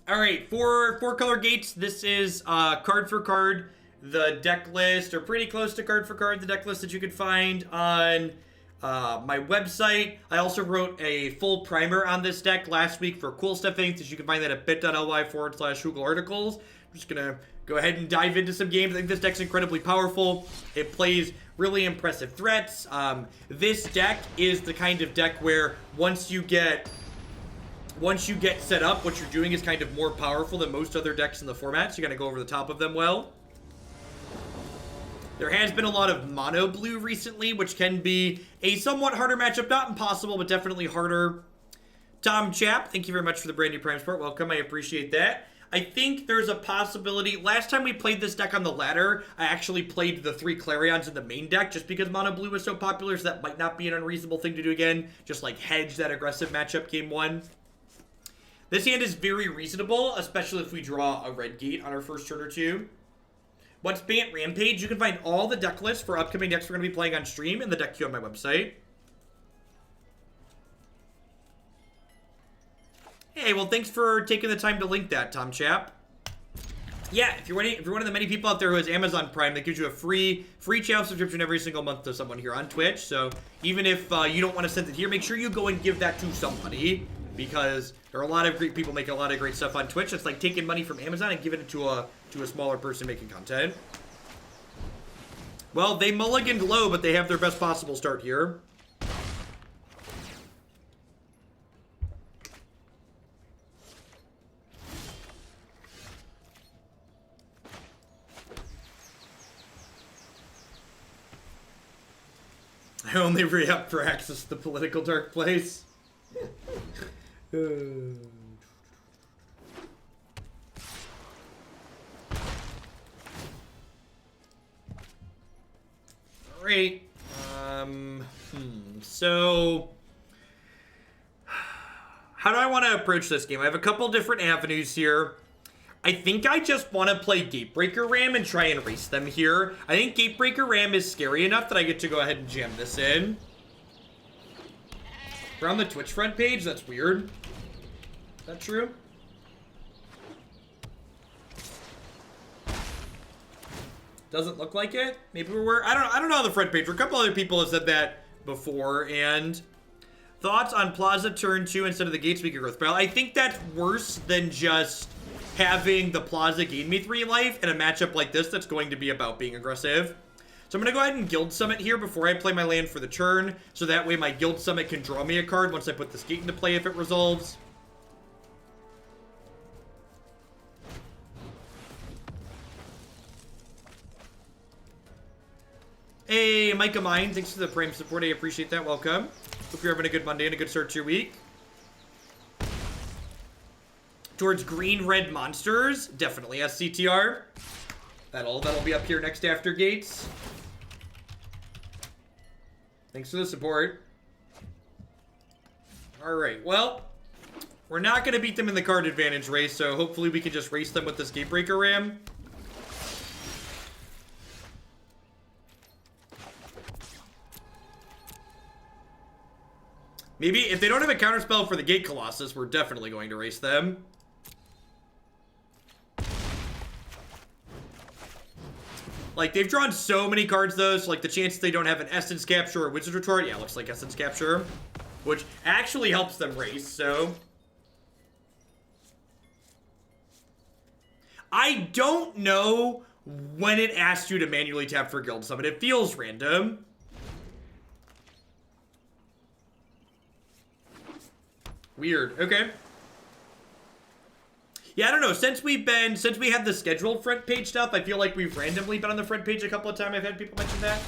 All right, for four-color gates, this is card for card, the deck list, or pretty close to card for card, the deck list that you can find on my website. I also wrote a full primer on this deck last week for cool stuff things. You can find that at bit.ly/Google articles. I'm just going to go ahead and dive into some games. I think this deck's incredibly powerful. It plays really impressive threats. This deck is the kind of deck where once you get set up, what you're doing is kind of more powerful than most other decks in the format, so you gotta go over the top of them well. There has been a lot of mono blue recently, which can be a somewhat harder matchup. Not impossible, but definitely harder. Tom Chap, thank you very much for the brand new Prime Sport. Welcome, I appreciate that. I think there's a possibility. Last time we played this deck on the ladder, I actually played the 3 Clarions in the main deck just because mono blue was so popular, so that might not be an unreasonable thing to do again. Just like hedge that aggressive matchup game 1. This hand is very reasonable, especially if we draw a red gate on our first turn or two. What's Bant Rampage? You can find all the deck lists for upcoming decks we're going to be playing on stream in the deck queue on my website. Hey, well, thanks for taking the time to link that, Tom Chap. Yeah, if you're one of the many people out there who has Amazon Prime, that gives you a free channel subscription every single month to someone here on Twitch. So even if you don't want to send it here, make sure you go and give that to somebody, because there are a lot of great people making a lot of great stuff on Twitch. It's like taking money from Amazon and giving it to a smaller person making content. Well, they mulliganed low, but they have their best possible start here. I only re-up for access to the political dark place. Alright. So how do I want to approach this game? I have a couple different avenues here. I think I just want to play Gatebreaker Ram and try and race them here. I think Gatebreaker Ram is scary enough that I get to go ahead and jam this in. We're on the Twitch front page? That's weird. Is that true? Doesn't look like it. Maybe we're... I don't know on the front page. A couple other people have said that before. And thoughts on Plaza turn 2 instead of the Gatebreaker growth barrel? I think that's worse than just having the Plaza gain me 3 life in a matchup like this that's going to be about being aggressive. So I'm going to go ahead and Guild Summit here before I play my land for the turn, so that way my Guild Summit can draw me a card once I put this gate into play if it resolves. Hey, Micah Mine, thanks for the Prime support. I appreciate that. Welcome. Hope you're having a good Monday and a good start to your week. Towards green-red monsters, definitely SCTR. That'll be up here next after Gates. Thanks for the support. Alright, well, we're not going to beat them in the card advantage race, so hopefully we can just race them with this Gatebreaker Ram. Maybe, if they don't have a counterspell for the Gate Colossus, we're definitely going to race them. Like, they've drawn so many cards, though, so, like, the chances they don't have an Essence Capture or Wizard Retort, yeah, looks like Essence Capture, which actually helps them race, so. I don't know when it asks you to manually tap for Guild Summit. It feels random. Weird. Okay. Yeah, I don't know. Since we had the scheduled front page stuff, I feel like we've randomly been on the front page a couple of times. I've had people mention that.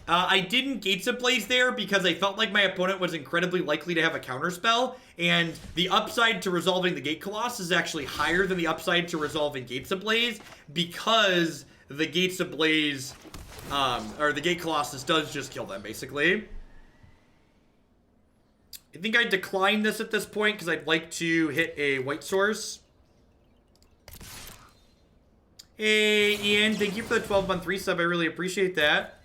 I didn't Gates Ablaze there because I felt like my opponent was incredibly likely to have a counterspell, and the upside to resolving the Gate Colossus is actually higher than the upside to resolving Gates Ablaze, because the Gates Ablaze, or the Gate Colossus does just kill them, basically. I think I decline this at this point because I'd like to hit a white source. Hey, Ian, thank you for the 12-month resub. I really appreciate that.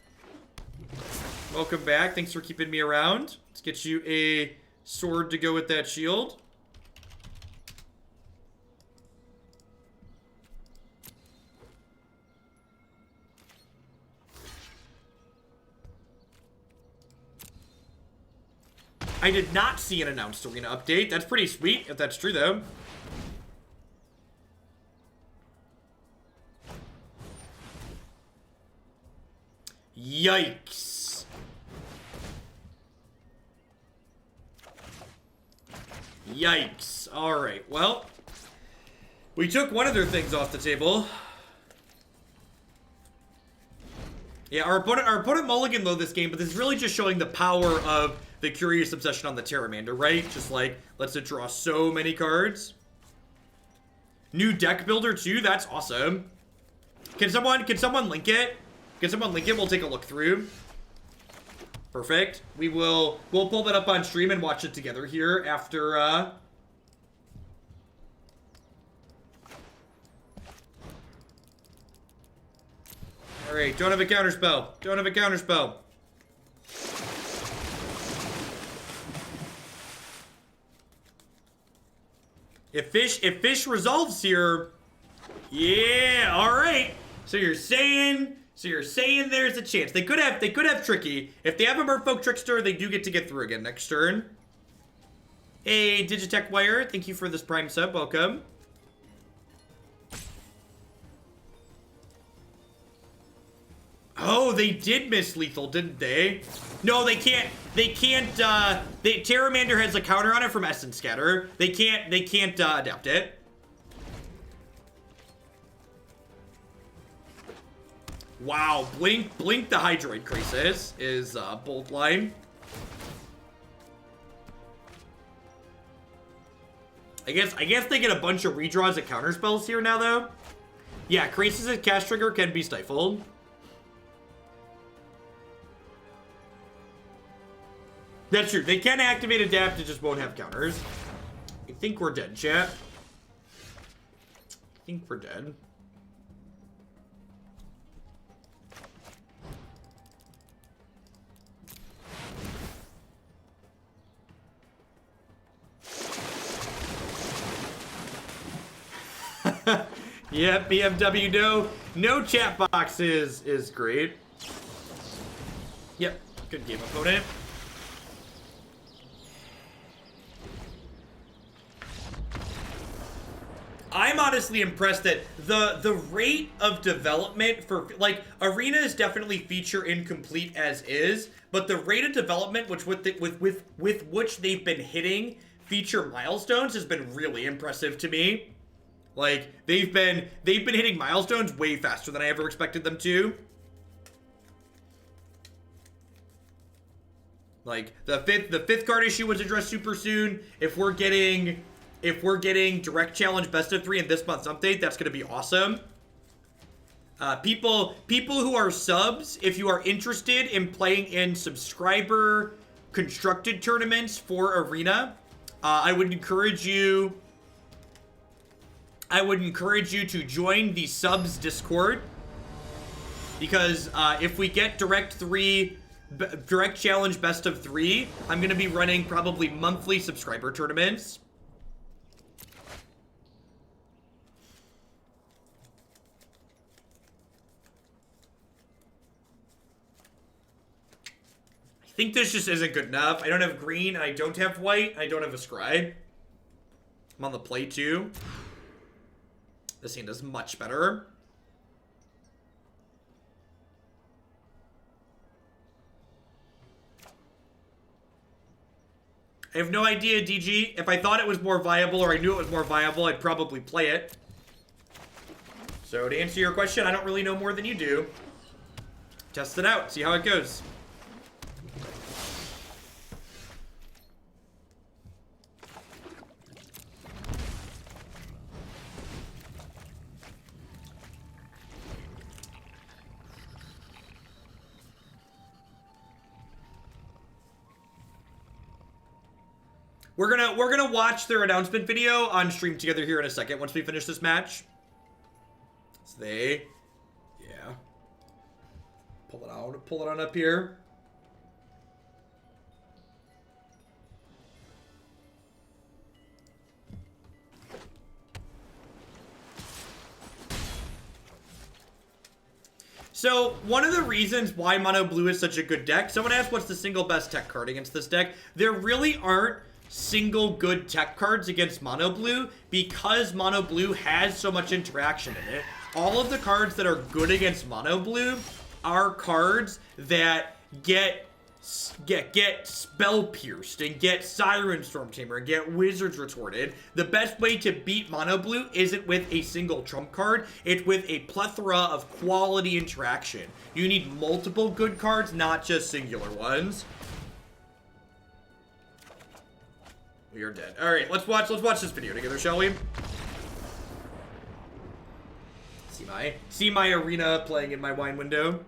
Welcome back. Thanks for keeping me around. Let's get you a sword to go with that shield. I did not see an announced arena update. That's pretty sweet, if that's true, though. Yikes. Yikes. Alright, well. We took one of their things off the table. Yeah, our opponent mulliganed though this game, but this is really just showing the power of the Curious Obsession on the Pteramander, right? Just like, lets it draw so many cards. New deck builder too, that's awesome. Can someone link it? Can someone link it? We'll take a look through. Perfect. We'll pull that up on stream and watch it together here after Alright, don't have a counterspell. Don't have a counterspell. If fish resolves here, yeah, alright. So you're saying there's a chance. They could have Tricky. If they have a Merfolk Trickster, they do get through again next turn. Hey, Digitech Wire, thank you for this Prime sub. Welcome. Oh, they did miss lethal, didn't they? No, they can't. Pteramander has a counter on it from Essence Scatter. They can't adapt it. Wow, blink the Hydroid Krasis is bold line. I guess they get a bunch of redraws at counter spells here now though. Yeah, Krasis' cast trigger can be stifled. That's true. They can activate adapt, it just won't have counters. I think we're dead, chat. I think we're dead. Yeah, BMW, no chat box is great. Yep, good game, opponent. I'm honestly impressed that the rate of development for, like, Arena is definitely feature incomplete as is, but the rate of development with which they've been hitting feature milestones has been really impressive to me. Like, they've been hitting milestones way faster than I ever expected them to. Like, the fifth card issue was addressed super soon. If we're getting direct challenge best of 3 in this month's update, that's gonna be awesome. People who are subs, if you are interested in playing in subscriber constructed tournaments for Arena, I would encourage you to join the subs Discord, because if we get direct challenge best of 3, I'm gonna be running probably monthly subscriber tournaments. I think this just isn't good enough. I don't have green, and I don't have white, and I don't have a scribe. I'm on the play too. This hand is much better. I have no idea, DG. If I thought it was more viable, or I knew it was more viable, I'd probably play it. So to answer your question, I don't really know more than you do. Test it out, see how it goes. We're gonna watch their announcement video on stream together here in a second once we finish this match. So yeah. Pull it on up here. So, one of the reasons why Mono Blue is such a good deck, someone asked what's the single best tech card against this deck. There really aren't single good tech cards against Mono Blue because Mono Blue has so much interaction in it. All of the cards that are good against Mono Blue are cards that get Spell Pierced and get Siren Storm Chamber and get Wizard's Retorted. The best way to beat Mono Blue isn't with a single trump card, it's with a plethora of quality interaction. You need multiple good cards, not just singular ones. We are dead. Alright, let's watch this video together, shall we? See my arena playing in my wine window.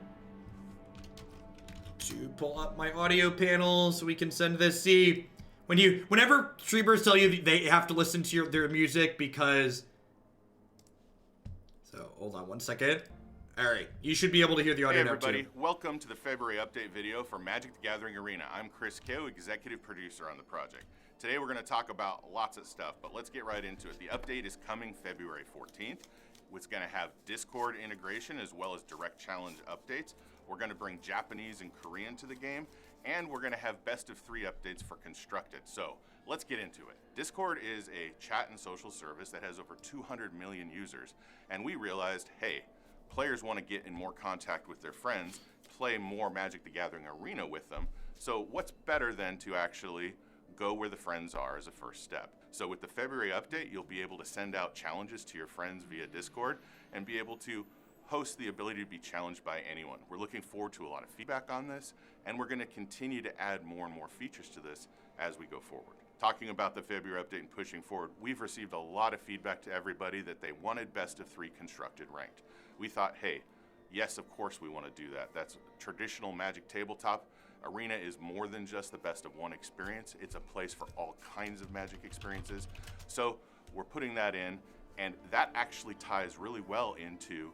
To pull up my audio panel so we can send this. See, whenever streamers tell you they have to listen to their music because... So, hold on one second. Alright, you should be able to hear the audio now too. Hey everybody, welcome to the February update video for Magic the Gathering Arena. I'm Chris Ko, executive producer on the project. Today we're going to talk about lots of stuff, but let's get right into it. The update is coming February 14th. It's going to have Discord integration as well as direct challenge updates. We're going to bring Japanese and Korean to the game, and we're going to have best of 3 updates for Constructed. So let's get into it. Discord is a chat and social service that has over 200 million users, and we realized, hey, players want to get in more contact with their friends, play more Magic the Gathering Arena with them. So what's better than to actually go where the friends are as a first step? So with the February update, you'll be able to send out challenges to your friends via Discord and be able to host the ability to be challenged by anyone. We're looking forward to a lot of feedback on this, and we're going to continue to add more and more features to this as we go forward. Talking about the February update and pushing forward, we've received a lot of feedback to everybody that they wanted best of 3 constructed ranked. We thought, hey, yes, of course we want to do that. That's traditional Magic tabletop. Arena is more than just the best of 1 experience. It's a place for all kinds of Magic experiences. So we're putting that in, and that actually ties really well into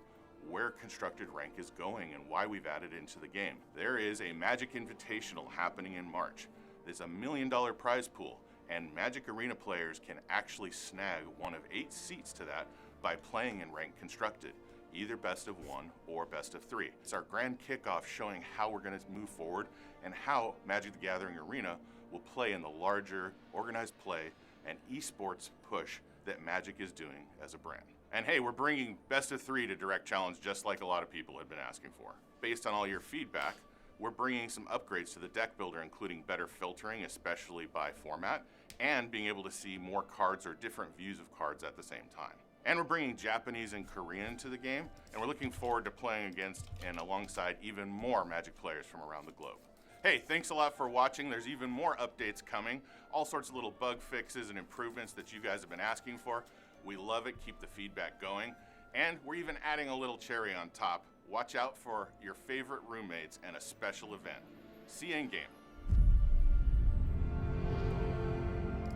where constructed rank is going and why we've added it into the game. There is a Magic Invitational happening in March. There's a $1 million prize pool, and Magic Arena players can actually snag one of 8 seats to that by playing in rank constructed, either best of 1 or best of 3. It's our grand kickoff showing how we're going to move forward and how Magic the Gathering Arena will play in the larger organized play and esports push that Magic is doing as a brand. And hey, we're bringing best of 3 to direct challenge just like a lot of people have been asking for. Based on all your feedback, we're bringing some upgrades to the deck builder, including better filtering, especially by format, and being able to see more cards or different views of cards at the same time. And we're bringing Japanese and Korean to the game, and we're looking forward to playing against and alongside even more Magic players from around the globe. Hey, thanks a lot for watching. There's even more updates coming, all sorts of little bug fixes and improvements that you guys have been asking for. We love it, keep the feedback going, and we're even adding a little cherry on top. Watch out for your favorite roommates and a special event. See you in game.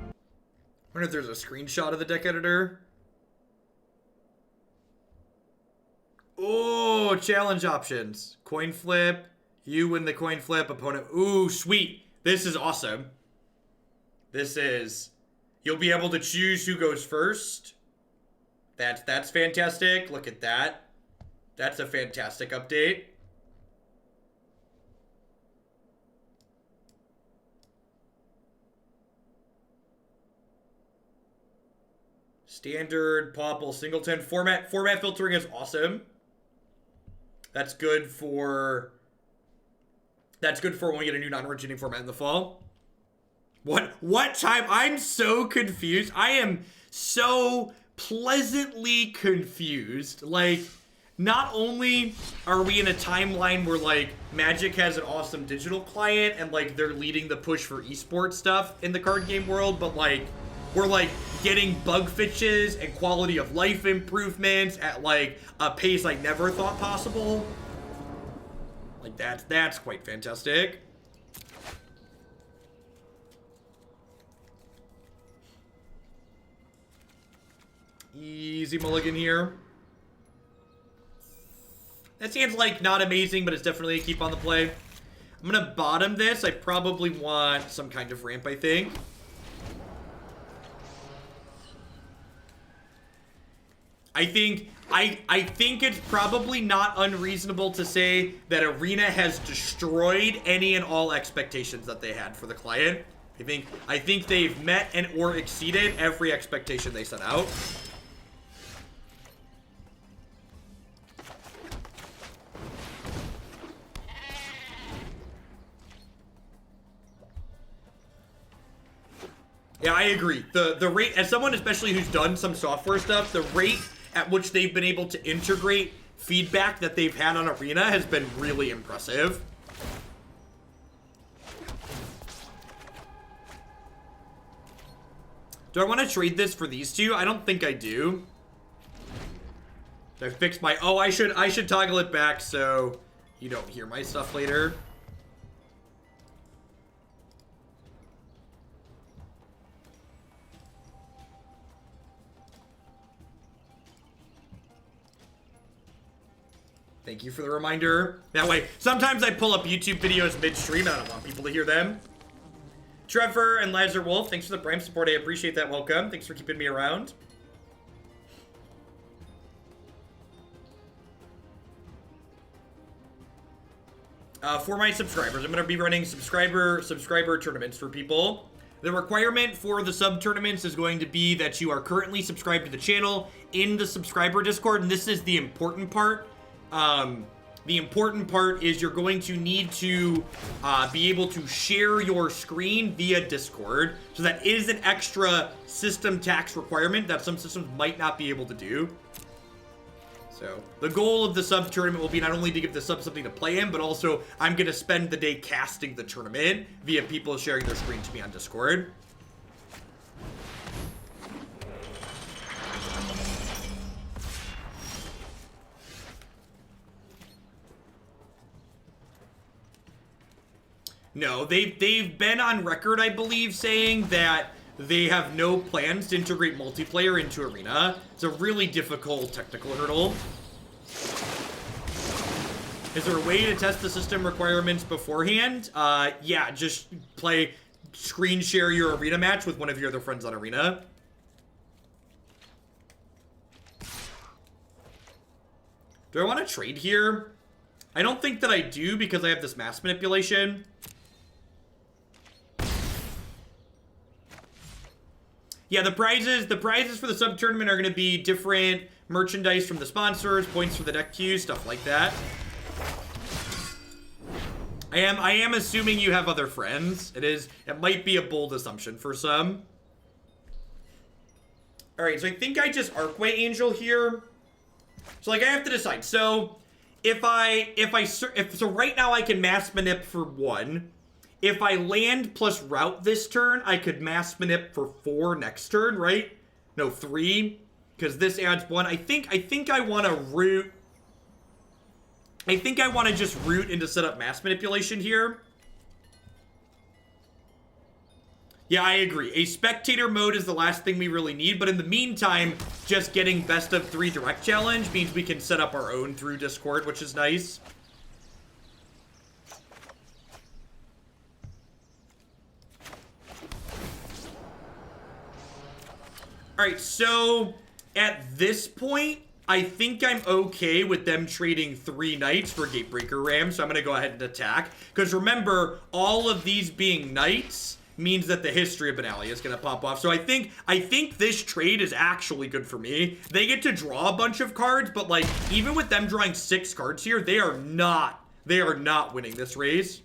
I wonder if there's a screenshot of the deck editor. Oh, challenge options. Coin flip. You win the coin flip. Opponent. Ooh, sweet. This is awesome. This is... You'll be able to choose who goes first. That's fantastic. Look at that. That's a fantastic update. Standard, Popple, Singleton. Format filtering is awesome. That's good for when we get a new non-originating format in the fall. What time? I'm so confused. I am so pleasantly confused. Like, not only are we in a timeline where, like, Magic has an awesome digital client and, like, they're leading the push for esports stuff in the card game world, but, like, we're, like, getting bug fixes and quality of life improvements at, like, a pace I never thought possible. Like, that's quite fantastic. Easy mulligan here. That seems like not amazing, but it's definitely a keep on the play. I'm gonna bottom this. I probably want some kind of ramp, I think. I think it's probably not unreasonable to say that Arena has destroyed any and all expectations that they had for the client. I think they've met and or exceeded every expectation they set out. Yeah, I agree. The rate, as someone especially who's done some software stuff, the rate at which they've been able to integrate feedback that they've had on Arena has been really impressive. Do I want to trade this for these two? I don't think I do. I fixed my... Oh, I should toggle it back so you don't hear my stuff later. Thank you for the reminder. That way, sometimes I pull up YouTube videos midstream and I don't want people to hear them. Trevor and Lazar Wolf, thanks for the Prime support. I appreciate that. Welcome. Thanks for keeping me around. For my subscribers, I'm going to be running subscriber tournaments for people. The requirement for the sub tournaments is going to be that you are currently subscribed to the channel in the subscriber Discord, and this is the important part. The important part is you're going to need to be able to share your screen via Discord. So that is an extra system tax requirement that some systems might not be able to do. So the goal of the sub tournament will be not only to give the sub something to play in, but also I'm going to spend the day casting the tournament via people sharing their screen to me on Discord. No, they've been on record, I believe, saying that they have no plans to integrate multiplayer into Arena. It's a really difficult technical hurdle. Is there a way to test the system requirements beforehand? Yeah, just screen share your Arena match with one of your other friends on Arena. Do I want to trade here? I don't think that I do because I have this mass manipulation. Yeah, the prizes for the sub tournament are going to be different merchandise from the sponsors, points for the deck queues, stuff like that. I am assuming you have other friends. It might be a bold assumption for some. All right, so I think I just Archway Angel here. So like I have to decide. So if right now I can mass manip for 1. If I land plus route this turn, I could mass manip for 4 next turn, right? No, 3, because this adds 1. I think I want to root. I think I want to just root into set up mass manipulation here. Yeah, I agree. A spectator mode is the last thing we really need, but in the meantime, just getting best of 3 direct challenge means we can set up our own through Discord, which is nice. Alright, so at this point, I think I'm okay with them trading 3 knights for Gatebreaker Ram, so I'm going to go ahead and attack. Because remember, all of these being knights means that the History of Benalia is going to pop off. So I think this trade is actually good for me. They get to draw a bunch of cards, but like, even with them drawing 6 cards here, they are not winning this race.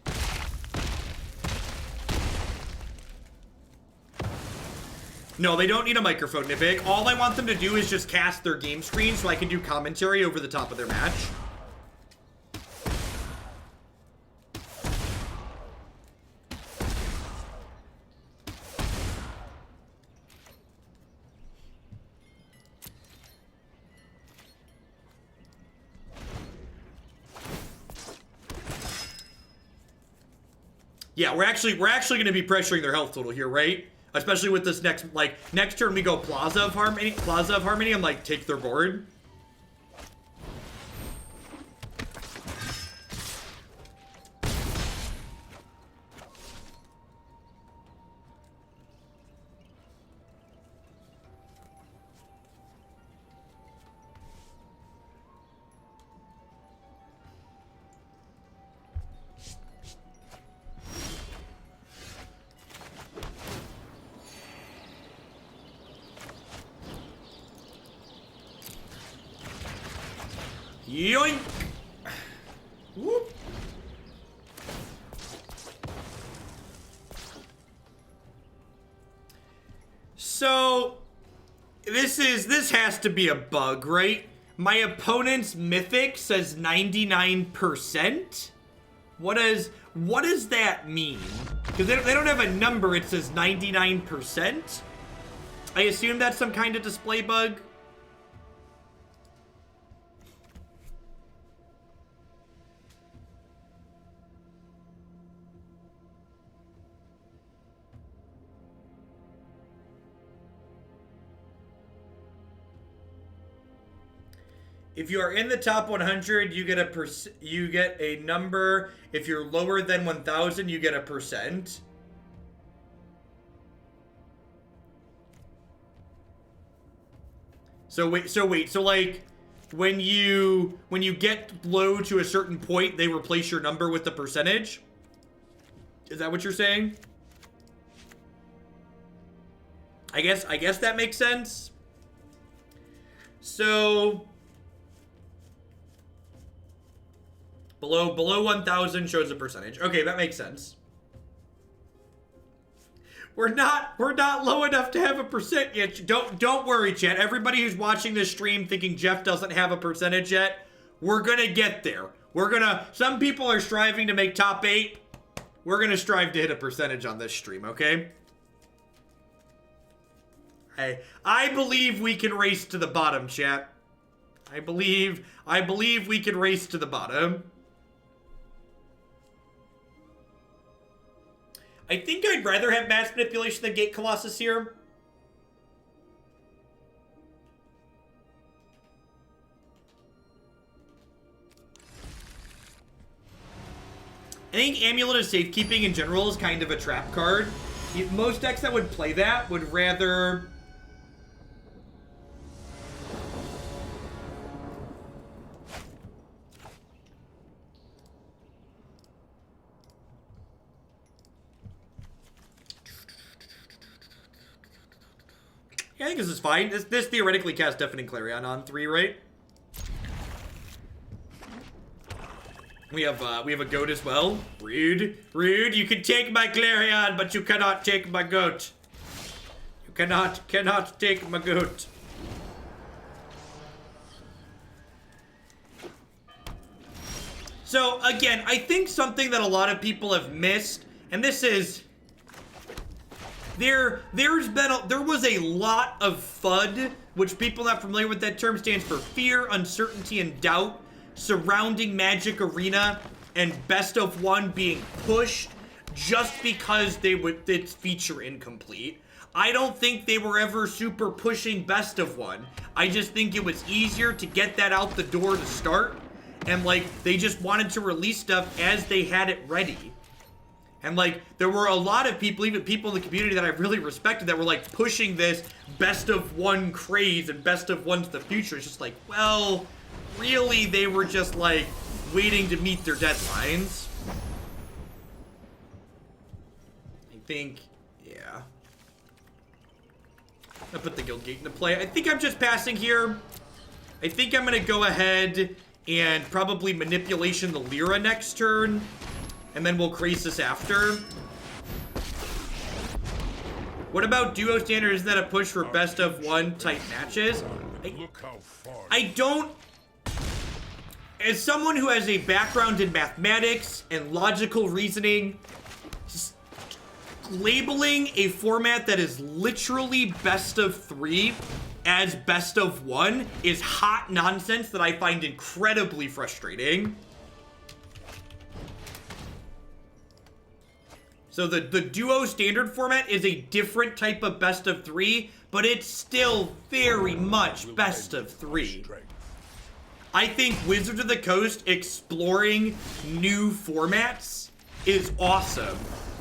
No, they don't need a microphone, Nipik. All I want them to do is just cast their game screen so I can do commentary over the top of their match. Yeah, we're actually going to be pressuring their health total here, right? Especially with this next turn we go Plaza of Harmony, I'm like, take their board. Yoink! Whoop. So, this has to be a bug, right? My opponent's mythic says 99%? What does that mean? Because they don't have a number, it says 99%? I assume that's some kind of display bug. If you are in the top 100, you get a number. If you're lower than 1,000, you get a percent. So wait, so like when you get low to a certain point, they replace your number with the percentage? Is that what you're saying? I guess that makes sense. So below 1,000 shows a percentage. Okay, that makes sense. We're not low enough to have a percent yet. Don't worry, chat. Everybody who's watching this stream thinking Jeff doesn't have a percentage yet, we're gonna get there. Some people are striving to make top 8. We're gonna strive to hit a percentage on this stream, okay? I believe we can race to the bottom, chat. I believe we can race to the bottom. I think I'd rather have mass manipulation than Gate Colossus here. I think Amulet of Safekeeping in general is kind of a trap card. Most decks that would play that would rather... Yeah, I think this is fine. This theoretically casts Deafening Clarion on 3, right? We have a goat as well. Rude. You can take my Clarion, but you cannot take my goat. You cannot take my goat. So again, I think something that a lot of people have missed, and this is there was a lot of FUD, which people not familiar with that term stands for fear, uncertainty, and doubt, surrounding Magic Arena and Best of One being pushed just because it's feature incomplete. I don't think they were ever super pushing Best of One. I just think it was easier to get that out the door to start, and like they just wanted to release stuff as they had it ready. And like, there were a lot of people, even people in the community that I really respected, that were like pushing this Best of One craze and Best of One to the future. It's just like, well, really, they were just like waiting to meet their deadlines. I think, yeah. I'll put the Guildgate into play. I think I'm just passing here. I think I'm gonna go ahead and probably Manipulation the Lyra next turn. And then we'll Krasis after. What about Duo Standard? Isn't that a push for Best of One type matches? I don't... As someone who has a background in mathematics and logical reasoning, just labeling a format that is literally Best of 3 as Best of 1 is hot nonsense that I find incredibly frustrating. So the Duo Standard format is a different type of Best of 3, but it's still very much Best of 3. I think Wizards of the Coast exploring new formats is awesome.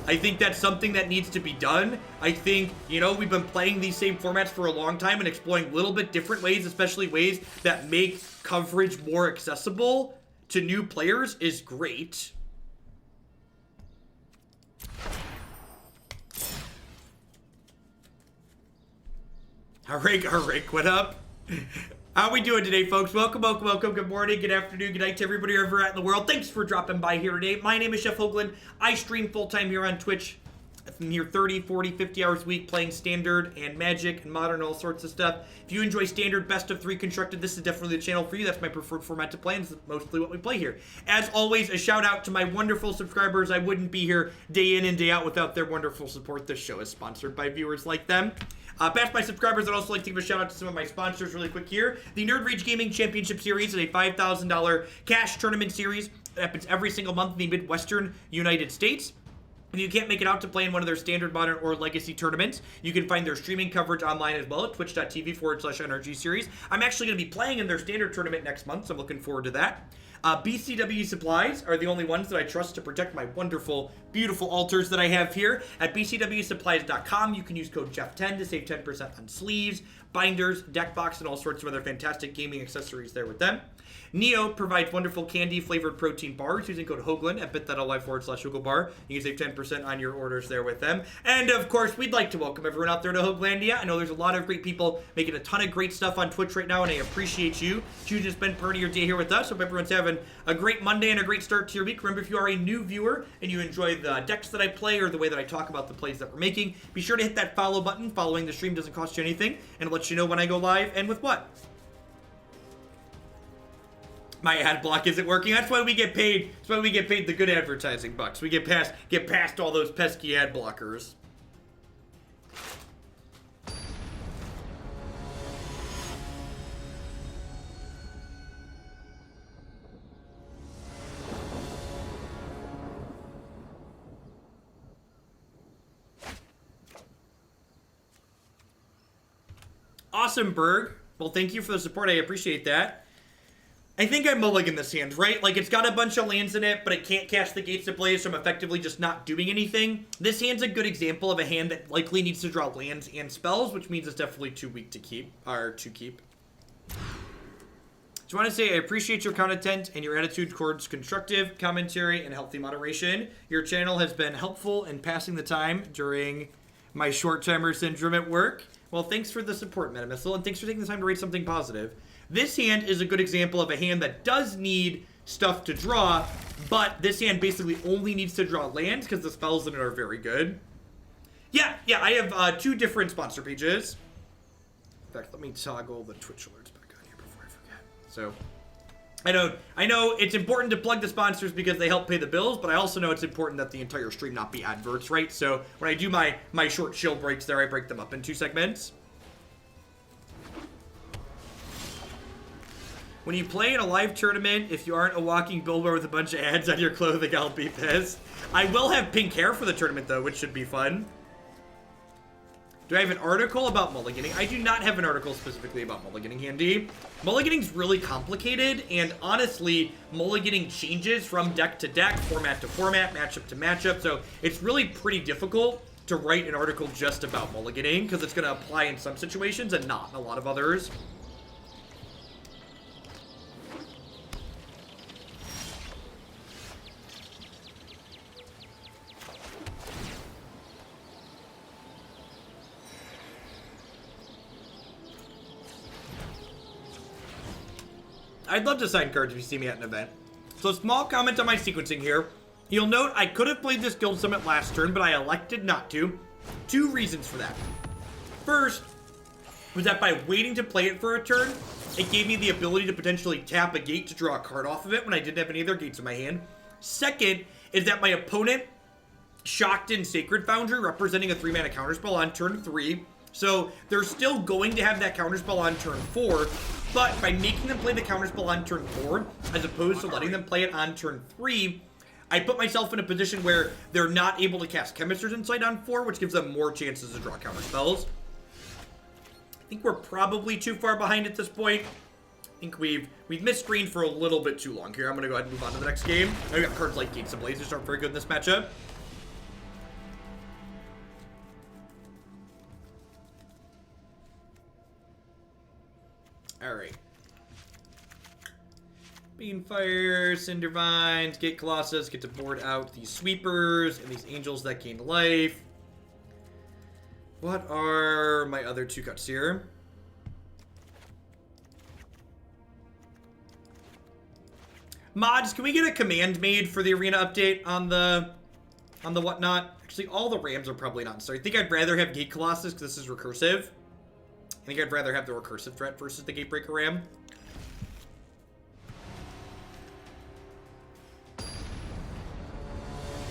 I think that's something that needs to be done. I think, you know, we've been playing these same formats for a long time and exploring a little bit different ways, especially ways that make coverage more accessible to new players is great. Our rank went up. How we doing today, folks? Welcome. Good morning, good afternoon, good night to everybody wherever you're at in the world. Thanks for dropping by here today. My name is Chef Hoagland. I stream full-time here on Twitch. I'm here 30, 40, 50 hours a week playing Standard and Magic and Modern, all sorts of stuff. If you enjoy Standard, best of 3 constructed, this is definitely the channel for you. That's my preferred format to play, and it's mostly what we play here. As always, a shout out to my wonderful subscribers. I wouldn't be here day in and day out without their wonderful support. This show is sponsored by viewers like them. Past my subscribers, I'd also like to give a shout out to some of my sponsors really quick here. The Nerd Rage Gaming Championship Series is a $5,000 cash tournament series that happens every single month in the Midwestern United States. If you can't make it out to play in one of their Standard, Modern, or Legacy tournaments, you can find their streaming coverage online as well at twitch.tv/NRG series. I'm actually going to be playing in their Standard tournament next month, so I'm looking forward to that. BCW Supplies are the only ones that I trust to protect my wonderful, beautiful altars that I have here. At bcwsupplies.com, you can use code Jeff10 to save 10% on sleeves, binders, deck box, and all sorts of other fantastic gaming accessories there with them. Neo provides wonderful candy-flavored protein bars using code Hoagland at bit.ly/HoagleBar. You can save 10% on your orders there with them. And, of course, we'd like to welcome everyone out there to Hoaglandia. I know there's a lot of great people making a ton of great stuff on Twitch right now, and I appreciate you choosing to spend part of your day here with us. Hope everyone's having a great Monday and a great start to your week. Remember, if you are a new viewer and you enjoy the decks that I play or the way that I talk about the plays that we're making, be sure to hit that follow button. Following the stream doesn't cost you anything, and it lets you know when I go live and with what. My ad block isn't working. That's why we get paid. That's why we get paid the good advertising bucks. We get past all those pesky ad blockers. Awesome, Berg. Well, thank you for the support. I appreciate that. I think I mulligan this hand, right? Like, it's got a bunch of lands in it, but it can't cast the Gates Ablaze, so I'm effectively just not doing anything. This hand's a good example of a hand that likely needs to draw lands and spells, which means it's definitely too weak to keep, Just want to say I appreciate your content and your attitude towards constructive commentary and healthy moderation. Your channel has been helpful in passing the time during my short-timer syndrome at work. Well, thanks for the support, Metamissile, and thanks for taking the time to rate something positive. This hand is a good example of a hand that does need stuff to draw, but this hand basically only needs to draw lands because the spells in it are very good. Yeah, I have 2 different sponsor pages. In fact, let me toggle the Twitch alerts back on here before I forget. So, I know it's important to plug the sponsors because they help pay the bills, but I also know it's important that the entire stream not be adverts, right? So, when I do my short chill breaks there, I break them up in 2 segments. When you play in a live tournament, if you aren't a walking billboard with a bunch of ads on your clothing, I'll be pissed. I will have pink hair for the tournament, though, which should be fun. Do I have an article about mulliganing? I do not have an article specifically about mulliganing, Handy. Mulliganing's really complicated, and honestly, mulliganing changes from deck to deck, format to format, matchup to matchup, so it's really pretty difficult to write an article just about mulliganing, because it's going to apply in some situations and not in a lot of others. I'd love to sign cards if you see me at an event. So, small comment on my sequencing here. You'll note I could have played this Guild Summit last turn, but I elected not to. 2 reasons for that. First, was that by waiting to play it for a turn, it gave me the ability to potentially tap a gate to draw a card off of it when I didn't have any other gates in my hand. Second, is that my opponent shocked in Sacred Foundry, representing a 3-mana counterspell on turn 3. So, they're still going to have that counterspell on turn 4, but by making them play the counterspell on turn 4, as opposed to letting them play it on turn 3, I put myself in a position where they're not able to cast Chemist's Insight on 4, which gives them more chances to draw counterspells. I think we're probably too far behind at this point. I think we've misscreened for a little bit too long here. I'm going to go ahead and move on to the next game. I've got cards like Gates Ablaze, which aren't very good in this matchup. Alright. Banefire, Cindervines, Gate Colossus, get to board out these sweepers and these angels that gain life. What are my other 2 cuts here? Mods, can we get a command made for the arena update on the whatnot? Actually, all the Rams are probably not necessary. I think I'd rather have Gate Colossus because this is recursive. I think I'd rather have the recursive threat versus the Gatebreaker Ram.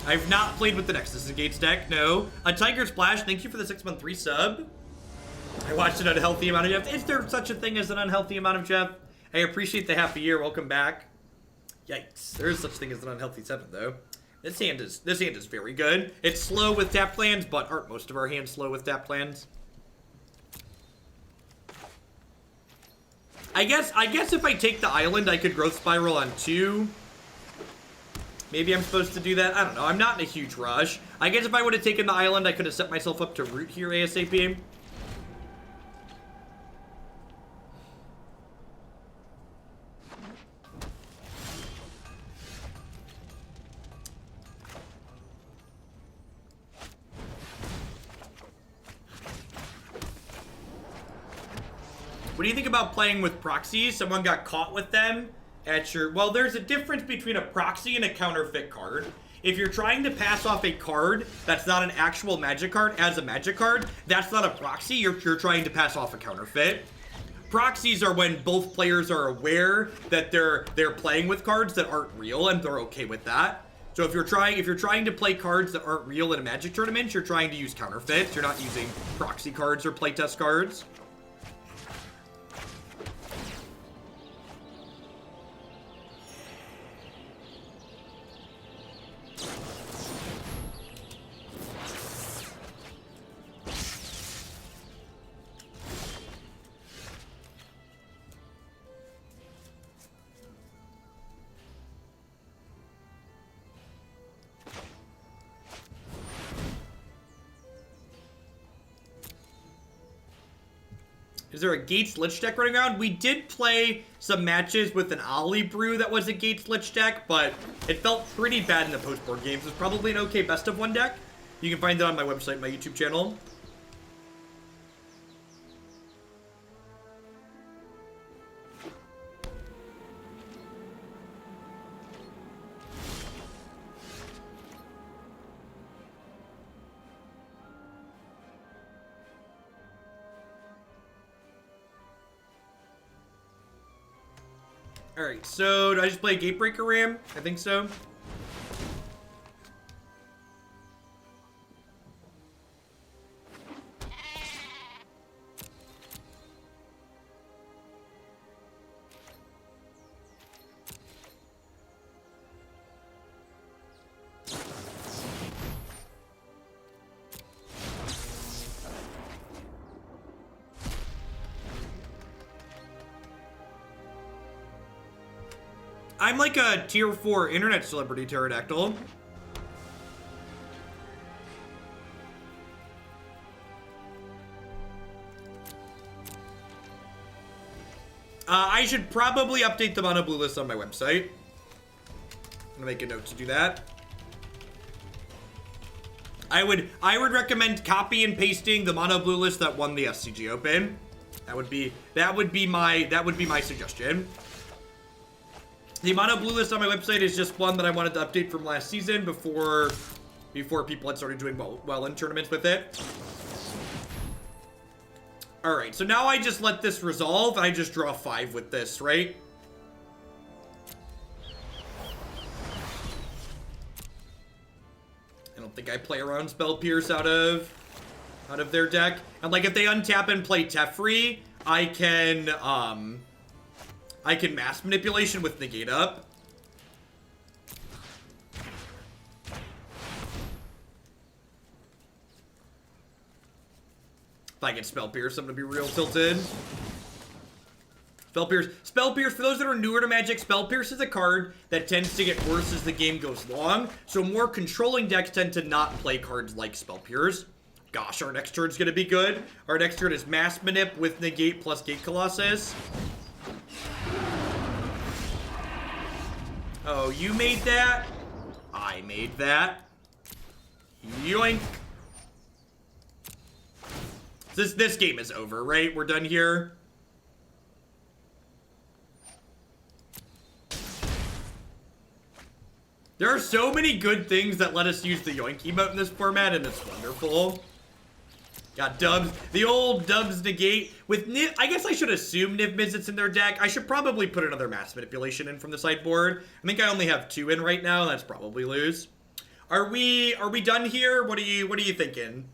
I've not played with the Nexus Gates deck, no. A Tiger Splash, thank you for the 6-month resub. I watched an unhealthy amount of Jeff. Is there such a thing as an unhealthy amount of Jeff? I appreciate the half a year. Welcome back. Yikes. There is such thing as an unhealthy 7, though. This hand is very good. It's slow with tapped lands, but aren't most of our hands slow with tapped lands? I guess if I take the island, I could growth spiral on 2. Maybe I'm supposed to do that. I don't know. I'm not in a huge rush. I guess if I would have taken the island, I could have set myself up to root here ASAP. What do you think about playing with proxies? Someone got caught with them at your... Well, there's a difference between a proxy and a counterfeit card. If you're trying to pass off a card that's not an actual magic card as a magic card, that's not a proxy. You're trying to pass off a counterfeit. Proxies are when both players are aware that they're playing with cards that aren't real and they're okay with that. So if you're trying to play cards that aren't real in a Magic tournament, you're trying to use counterfeits. You're not using proxy cards or playtest cards. Is there a Gates Lich deck running around? We did play some matches with an Ollie Brew that was a Gates Lich deck, but it felt pretty bad in the post-board games. It was probably an okay best of one deck. You can find it on my website, my YouTube channel. Alright, so do I just play Gatebreaker Ram? I think so. I'm like a tier 4 internet celebrity pterodactyl. I should probably update the mono blue list on my website. I'm gonna make a note to do that. I would recommend copy and pasting the mono blue list that won the SCG Open. That would be my suggestion. The mono blue list on my website is just one that I wanted to update from last season before people had started doing well in tournaments with it. Alright, so now I just let this resolve and I just draw 5 with this, right? I don't think I play around Spell Pierce out of their deck. And like if they untap and play Teferi, I can Mass Manipulation with Negate up. If I get Spell Pierce, I'm gonna be real tilted. Spell Pierce, for those that are newer to Magic, Spell Pierce is a card that tends to get worse as the game goes long. So more controlling decks tend to not play cards like Spell Pierce. Gosh, our next turn's gonna be good. Our next turn is Mass Manip with Negate plus Gate Colossus. Oh, you made that? I made that. Yoink. This game is over, right? We're done here. There are so many good things that let us use the Yoink emote in this format, and it's wonderful. Got Dubs, the old Dubs Negate with Niv. I guess I should assume Niv Mizzets in their deck. I should probably put another Mass Manipulation in from the sideboard. I think I only have 2 in right now. That's probably lose. Are we done here? What are you thinking?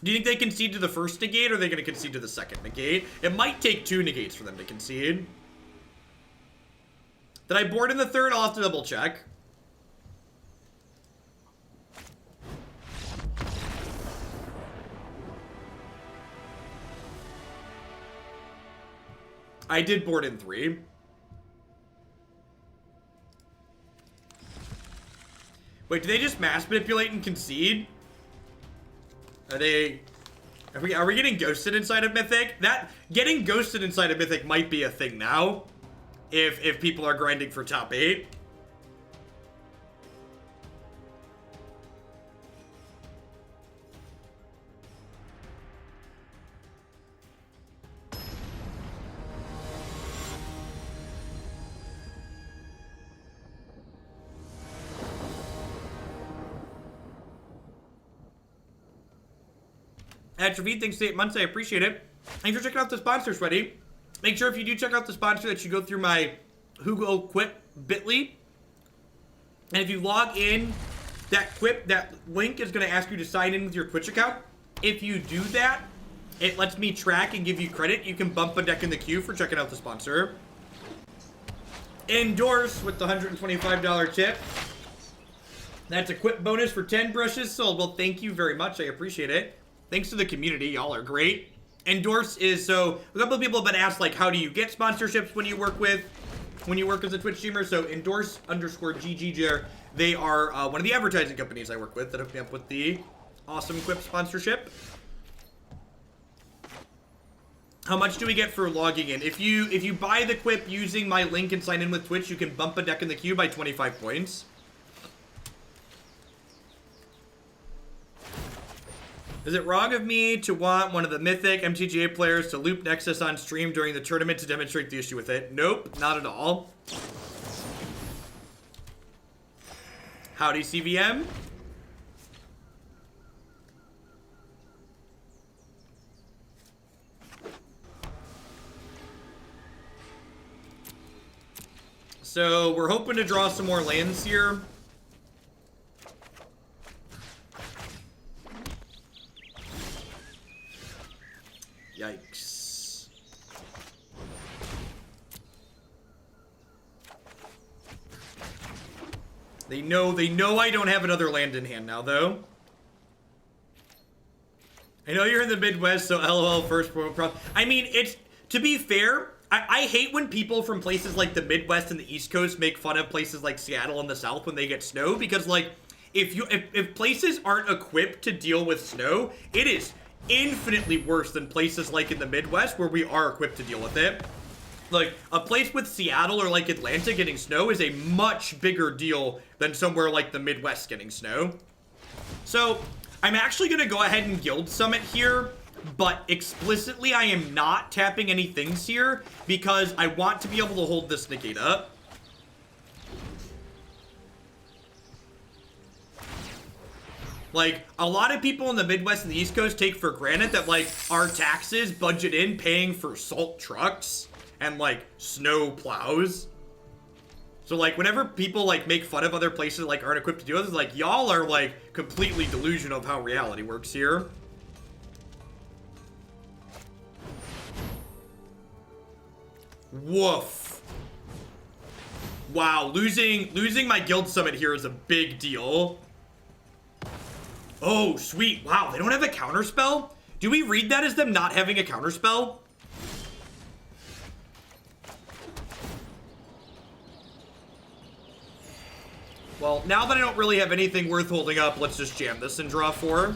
Do you think they concede to the first negate, or are they going to concede to the second negate? It might take 2 negates for them to concede. Did I board in the third? I'll have to double check. I did board in 3. Wait, do they just mass manipulate and concede? Are we getting ghosted inside of Mythic? That getting ghosted inside of Mythic might be a thing now. If people are grinding for top 8. Atrophy, thanks for 8 months. I appreciate it. Thanks for checking out the sponsor, Sweaty. Make sure if you do check out the sponsor that you go through my Hugo Quip bit.ly. And if you log in, that link is going to ask you to sign in with your Twitch account. If you do that, it lets me track and give you credit. You can bump a deck in the queue for checking out the sponsor. Endorse with the $125 tip. That's a Quip bonus for 10 brushes sold. Well, thank you very much. I appreciate it. Thanks to the community. Y'all are great. Endorse is, so a couple of people have been asked, like, how do you get sponsorships when you work as a Twitch streamer? So endorse_GG, they are one of the advertising companies I work with that hooked me up with the awesome Quip sponsorship. How much do we get for logging in? If you buy the Quip using my link and sign in with Twitch, you can bump a deck in the queue by 25 points. Is it wrong of me to want one of the Mythic MTGA players to loop Nexus on stream during the tournament to demonstrate the issue with it? Nope, not at all. Howdy, CVM. So we're hoping to draw some more lands here. Yikes. They know I don't have another land in hand now, though. I know you're in the Midwest, so LOL first world problem. I mean, it's, to be fair, I hate when people from places like the Midwest and the East Coast make fun of places like Seattle and the South when they get snow, because, like, if places aren't equipped to deal with snow, it is infinitely worse than places like in the Midwest where we are equipped to deal with it. Like, a place with Seattle or like Atlanta getting snow is a much bigger deal than somewhere like the Midwest getting snow. So, I'm actually going to go ahead and Guild Summit here, but explicitly I am not tapping any things here because I want to be able to hold this negate up. Like, a lot of people in the Midwest and the East Coast take for granted that, like, our taxes budget in paying for salt trucks and, like, snow plows. So, like, whenever people, like, make fun of other places that, like, aren't equipped to do this, like, y'all are, like, completely delusional of how reality works here. Woof. Wow, losing my Guild Summit here is a big deal. Oh, sweet. Wow, they don't have a counterspell? Do we read that as them not having a counterspell? Well, now that I don't really have anything worth holding up, let's just jam this and draw 4.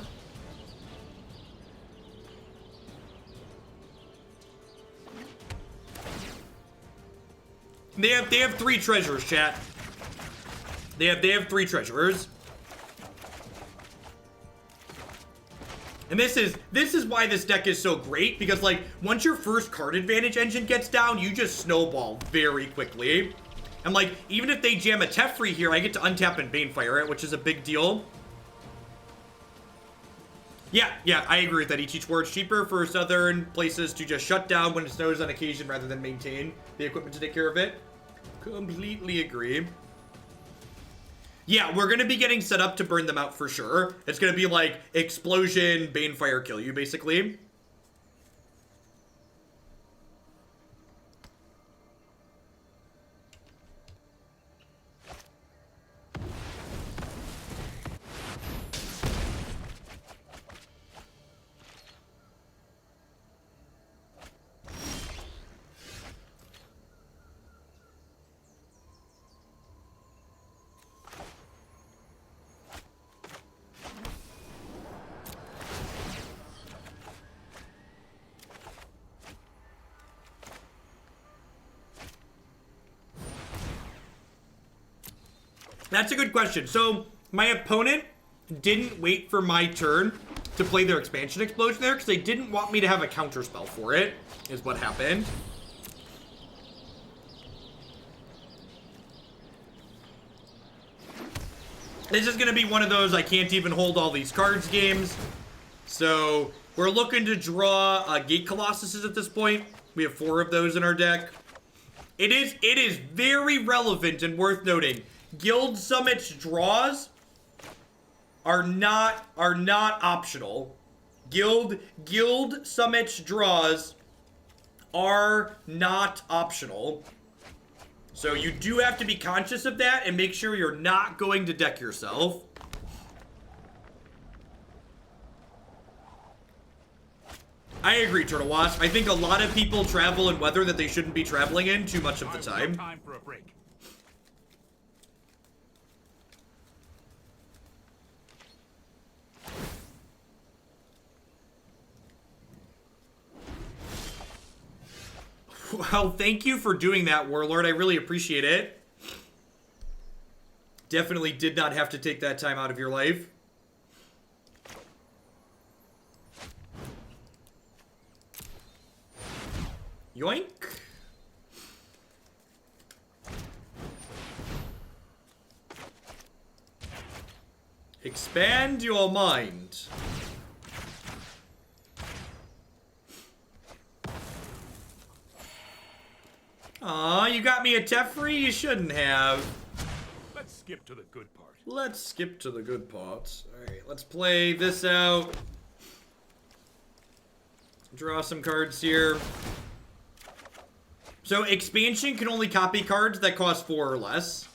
They have 3 treasures, chat. They have 3 treasures. And this is why this deck is so great, because, like, once your first card advantage engine gets down, you just snowball very quickly. I'm like, even if they jam a Teferi here, I get to untap and Banefire it, which is a big deal. Yeah, I agree with that, Ichichwar. It's cheaper for southern places to just shut down when it snows on occasion rather than maintain the equipment to take care of it. Completely agree. Yeah, we're going to be getting set up to burn them out for sure. It's going to be like explosion, Banefire, kill you, basically. That's a good question. So, my opponent didn't wait for my turn to play their expansion explosion there because they didn't want me to have a counter spell for it, is what happened. This is going to be one of those I can't even hold all these cards games. So, we're looking to draw Gate Colossuses at this point. We have 4 of those in our deck. It is very relevant and worth noting. Guild Summit's draws are not optional. Guild Summit's draws are not optional. So you do have to be conscious of that and make sure you're not going to deck yourself. I agree, Turtle Wasp. I think a lot of people travel in weather that they shouldn't be traveling in too much of the time. Time for a break. Well, thank you for doing that, Warlord. I really appreciate it. Definitely did not have to take that time out of your life. Yoink. Expand your mind. Aw, you got me a Teferi? You shouldn't have. Let's skip to the good part. Let's skip to the good parts. Alright, let's play this out. Draw some cards here. So, expansion can only copy cards that cost 4 or less.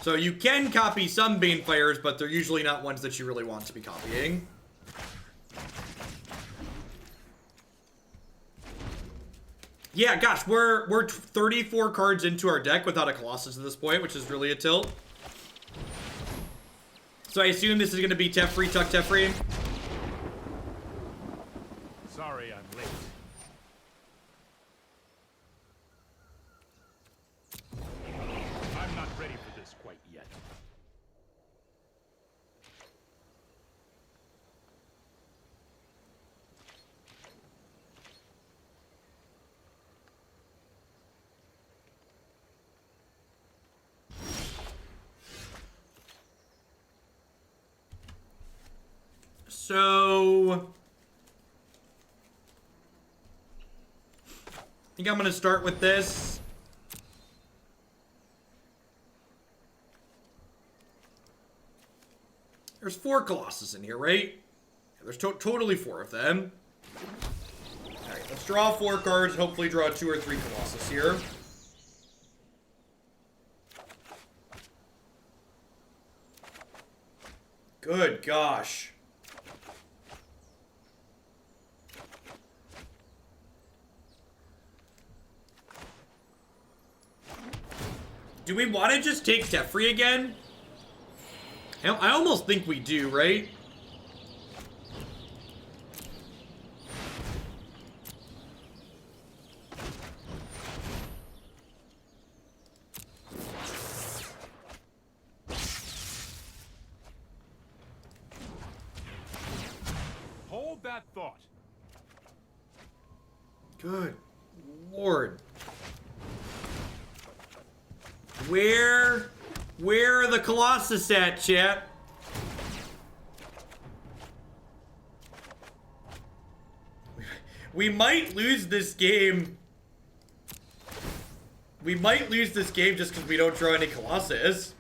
So, you can copy some Banefires, but they're usually not ones that you really want to be copying. Yeah, gosh, we're 34 cards into our deck without a Colossus at this point, which is really a tilt. So I assume this is going to be Teferi, Tuck Teferi. Sorry I'm late. I'm not ready for this quite yet. So I think I'm going to start with this. There's 4 Colossus in here, right? Yeah, there's totally 4 of them. Alright, let's draw 4 cards and hopefully draw 2 or 3 Colossus here. Good gosh. Do we want to just take Teferi again? I almost think we do, right? Hold that thought. Good Lord. Where are the Colossus at, chat? We might lose this game. We might lose this game just because we don't draw any Colossus.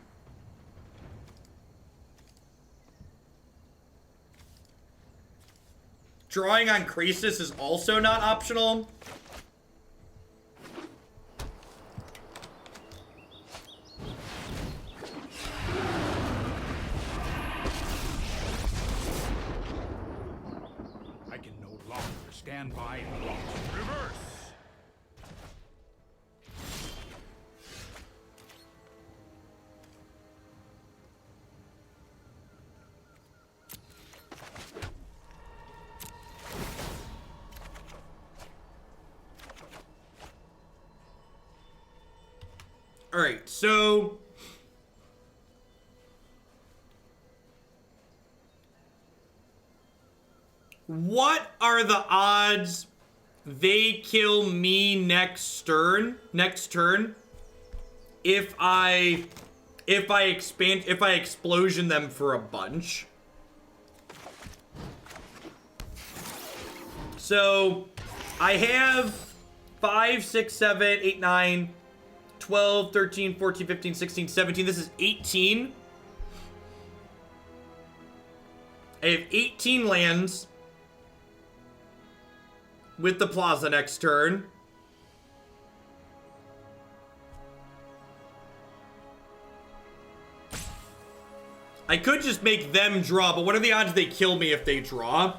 Drawing on Krasis is also not optional. I can no longer stand by and watch. Reverse! All right, so what are the odds they kill me next turn if I explosion them for a bunch? So I have 5, 6, 7, 8, 9, 12, 13, 14, 15, 16, 17. This is 18. I have 18 lands with the Plaza next turn. I could just make them draw, but what are the odds they kill me if they draw?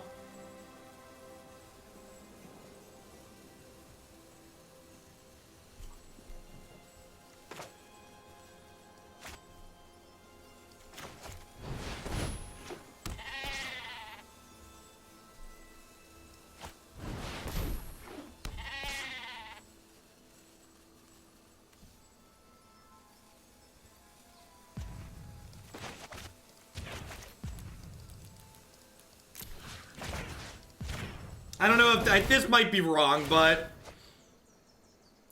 I don't know if this might be wrong, but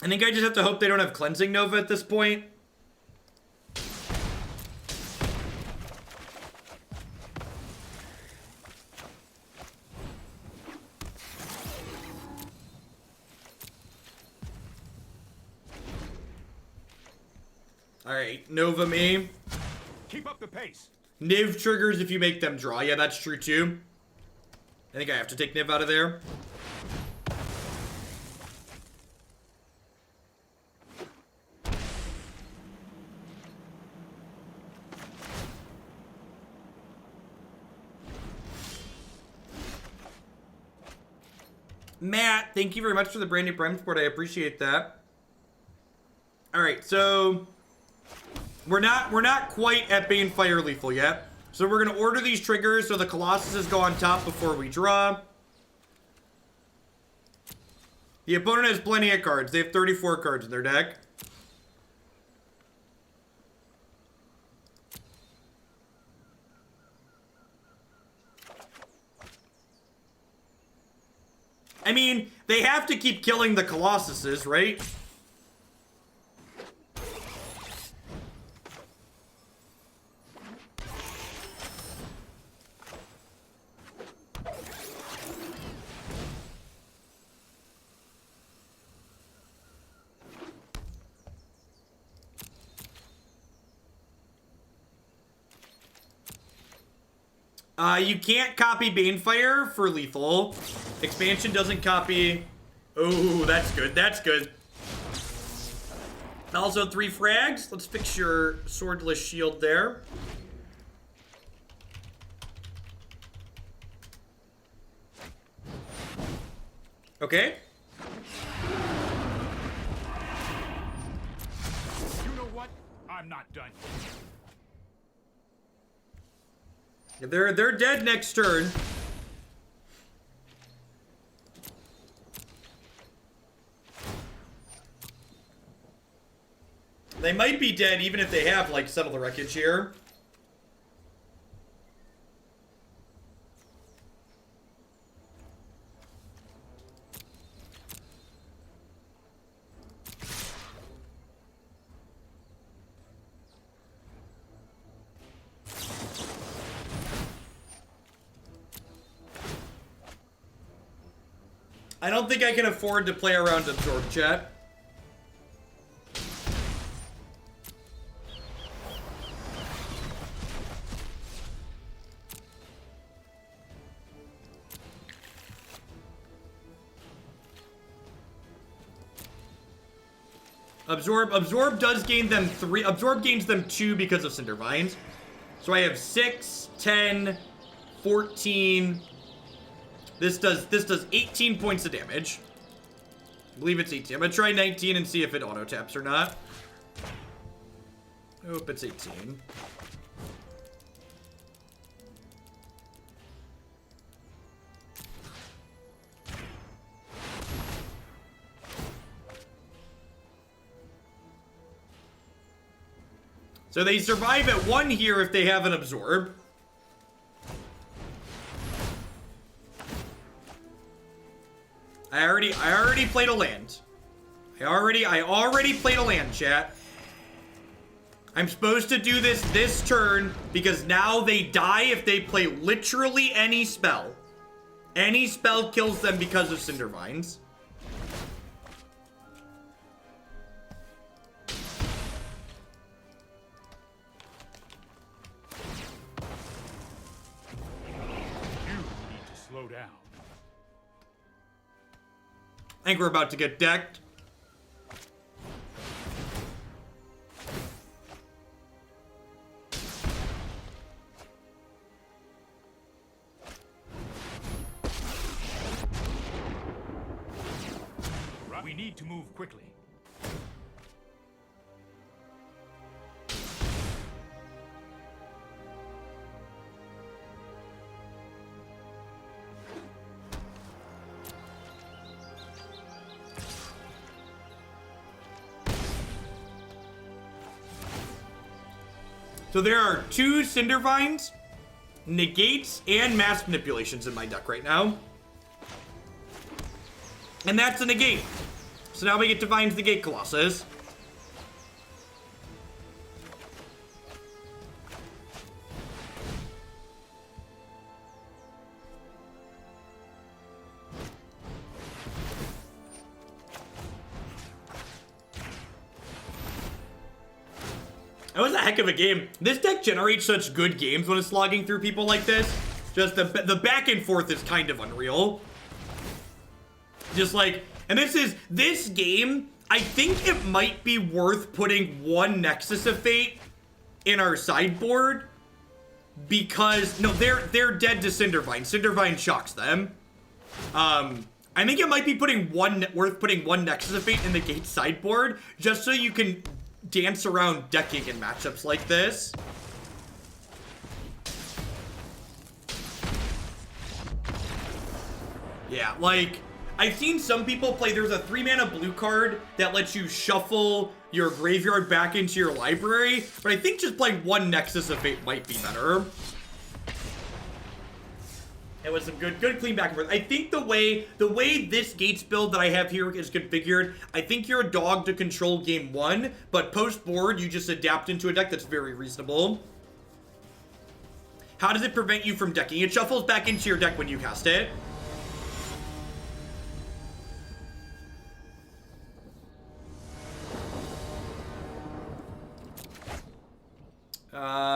I think I just have to hope they don't have Cleansing Nova at this point. All right, Nova me. Keep up the pace. Niv triggers if you make them draw. Yeah, that's true too. I think I have to take Niv out of there. Matt, thank you very much for the brand new Prime support. I appreciate that. All right, so we're not quite at Banefire lethal yet. So we're gonna order these triggers so the Colossuses go on top before we draw. The opponent has plenty of cards. They have 34 cards in their deck. I mean, they have to keep killing the Colossuses, right? You can't copy Banefire for lethal. Expansion doesn't copy. Oh, that's good. That's good. Also 3 frags. Let's fix your swordless shield there. Okay. You know what? I'm not done. They're dead next turn. They might be dead even if they have, like, Settle the Wreckage here. I don't think I can afford to play around Absorb, chat. Absorb does gain them 3. Absorb gains them 2 because of Cindervines. So I have 6, 10, 14. This does 18 points of damage. I believe it's 18. I'm gonna try 19 and see if it auto taps or not. I hope it's 18. So they survive at 1 here if they have an Absorb. I already played a land. I already played a land, chat. I'm supposed to do this turn because now they die if they play literally any spell. Any spell kills them because of Cindervines. Slow down. I think we're about to get decked. We need to move quickly. So there are 2 Cindervines, Negates, and Mass Manipulations in my deck right now. And that's a Negate. So now we get Divines the Gate Colossus. That was a heck of a game. This deck generates such good games when it's slogging through people like this. Just the back and forth is kind of unreal. Just like, and this game, I think it might be worth putting 1 Nexus of Fate in our sideboard. Because, no, they're dead to Cindervine. Cindervine shocks them. I think it might be worth putting 1 Nexus of Fate in the Gate sideboard, just so you can dance around decking in matchups like this. Yeah, like, I've seen some people play, there's a 3-mana blue card that lets you shuffle your graveyard back into your library, but I think just playing 1 Nexus of Fate might be better. It was some good clean back and forth. I think the way this Gates build that I have here is configured, I think you're a dog to control game 1, but post-board, you just adapt into a deck that's very reasonable. How does it prevent you from decking? It shuffles back into your deck when you cast it.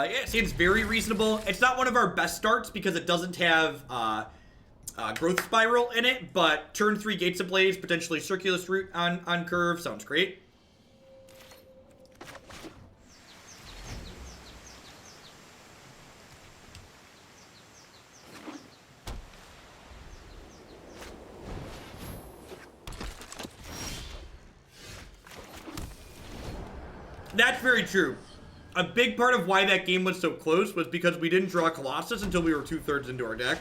Yeah, see, it's very reasonable. It's not one of our best starts because it doesn't have Growth Spiral in it, but turn 3 Gates Ablaze, potentially Circuitous Route on curve, sounds great. That's very true. A big part of why that game was so close was because we didn't draw Colossus until we were 2/3 into our deck.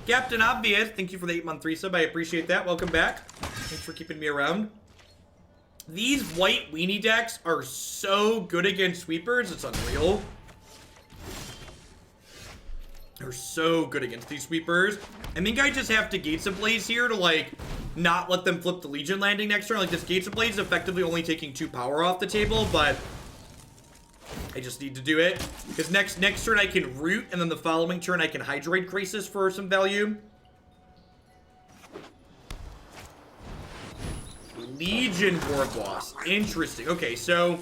Captain Obvious, thank you for the 8-month resub. I appreciate that. Welcome back. Thanks for keeping me around. These white weenie decks are so good against sweepers, it's unreal. They're so good against these sweepers. I think I just have to Gates Ablaze here to, like, not let them flip the Legion landing next turn. Like, this Gates Ablaze is effectively only taking 2 power off the table, but I just need to do it. Because next turn I can root, and then the following turn I can Hydroid Krasis for some value. Legion War Boss. Interesting. Okay, so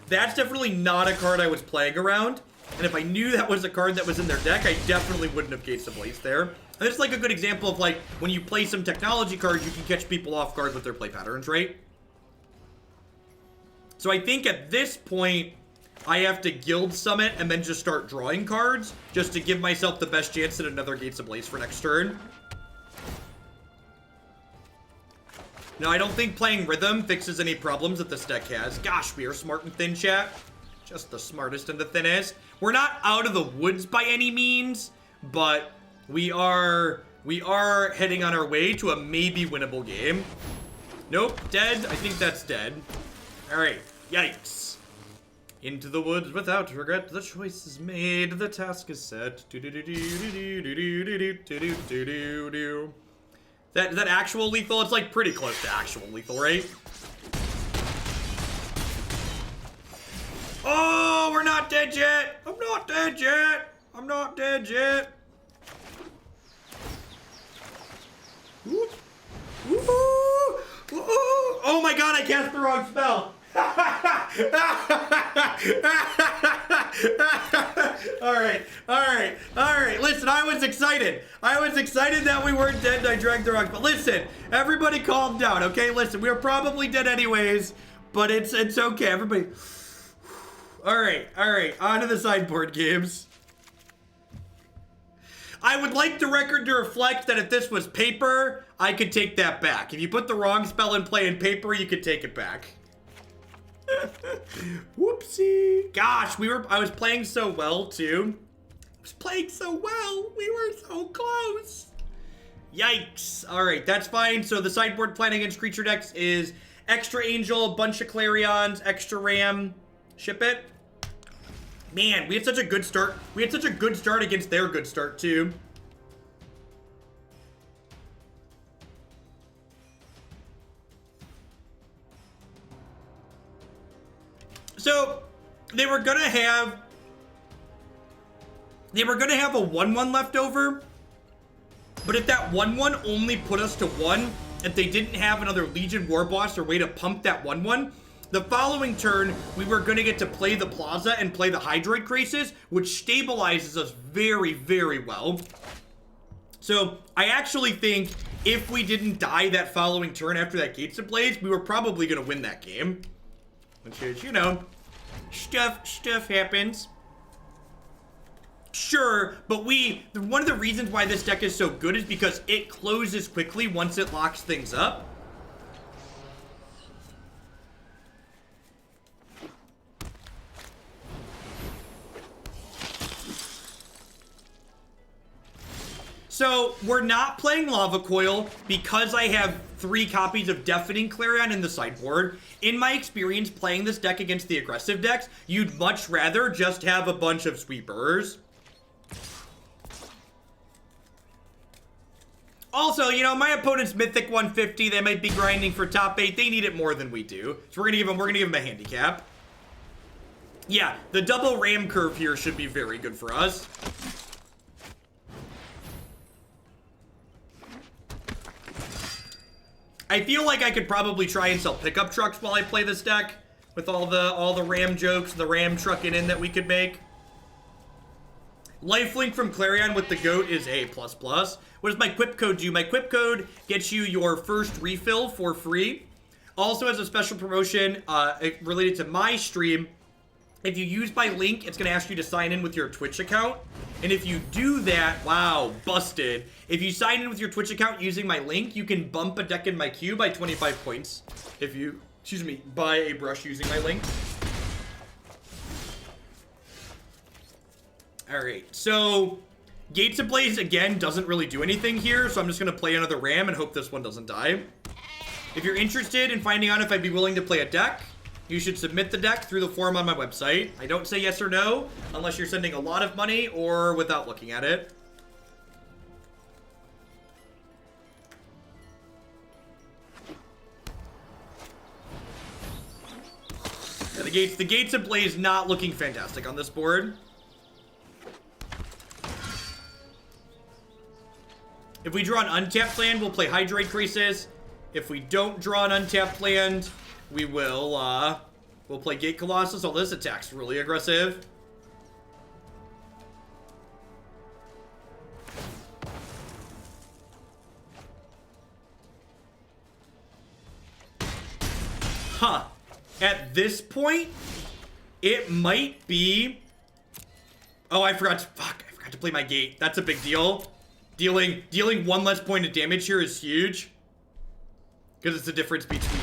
that's definitely not a card I was playing around. And if I knew that was a card that was in their deck, I definitely wouldn't have Gates Ablaze there. And it's like a good example of like when you play some technology cards, you can catch people off guard with their play patterns, right? So I think at this point, I have to Guild Summit and then just start drawing cards just to give myself the best chance at another Gates Ablaze for next turn. No, I don't think playing Rhythm fixes any problems that this deck has. Gosh, we are smart and thin, chat. Just the smartest and the thinnest. We're not out of the woods by any means, but we are heading on our way to a maybe winnable game. Nope, dead. I think that's dead. All right, yikes. Into the woods without regret. The choice is made. The task is set. Is that actual lethal? It's like pretty close to actual lethal, right? Oh, we're not dead yet. I'm not dead yet. I'm not dead yet. Ooh. Ooh. Ooh. Oh my god, I cast the wrong spell. All right. Listen, I was excited. That we weren't dead and I dragged the wrong spell. Listen, everybody calm down, okay? Listen, we were probably dead anyways, but it's okay. Everybody. All right. On to the sideboard games. I would like the record to reflect that if this was paper, I could take that back. If you put the wrong spell in play in paper, you could take it back. Whoopsie. Gosh, I was playing so well, too. We were so close. Yikes. All right, that's fine. So the sideboard plan against creature decks is extra Angel, a bunch of Clarions, extra Ram. Ship it. Man, we had such a good start. We had such a good start against their good start, too. So, they were gonna have a 1/1 left over, but if that 1/1 only put us to 1, if they didn't have another Legion War Boss or way to pump that 1/1, the following turn, we were going to get to play the Plaza and play the Hydroid Krasis, which stabilizes us very, very well. So, I actually think if we didn't die that following turn after that Gates Ablaze, we were probably going to win that game. Which is, you know, stuff happens. Sure, but one of the reasons why this deck is so good is because it closes quickly once it locks things up. So, we're not playing Lava Coil because I have 3 copies of Deafening Clarion in the sideboard. In my experience playing this deck against the aggressive decks, you'd much rather just have a bunch of Sweepers. Also, you know, my opponent's Mythic 150. They might be grinding for top 8. They need it more than we do. So we're gonna give them a handicap. Yeah, the double Ram curve here should be very good for us. I feel like I could probably try and sell pickup trucks while I play this deck with all the Ram jokes, the Ram trucking in that we could make. Lifelink from Clarion with the GOAT is A++. What does my quip code do? My quip code gets you your first refill for free. Also has a special promotion related to my stream. If you use my link, it's going to ask you to sign in with your Twitch account. And if you do that, wow, busted. If you sign in with your Twitch account using my link, you can bump a deck in my queue by 25 points. If you, buy a brush using my link. Alright, so Gates Ablaze, again, doesn't really do anything here, so I'm just going to play another Ram and hope this one doesn't die. If you're interested in finding out if I'd be willing to play a deck, you should submit the deck through the form on my website. I don't say yes or no, unless you're sending a lot of money or without looking at it. Gotta The Gates Ablaze not looking fantastic on this board. If we draw an untapped land, we'll play Hydroid Krasis. If we don't draw an untapped land, we will, we'll play Gate Colossus. Oh, this attack's really aggressive. Huh. At this point, it might be... Oh, I forgot to play my gate. That's a big deal. Dealing one less point of damage here is huge. Because it's the difference between,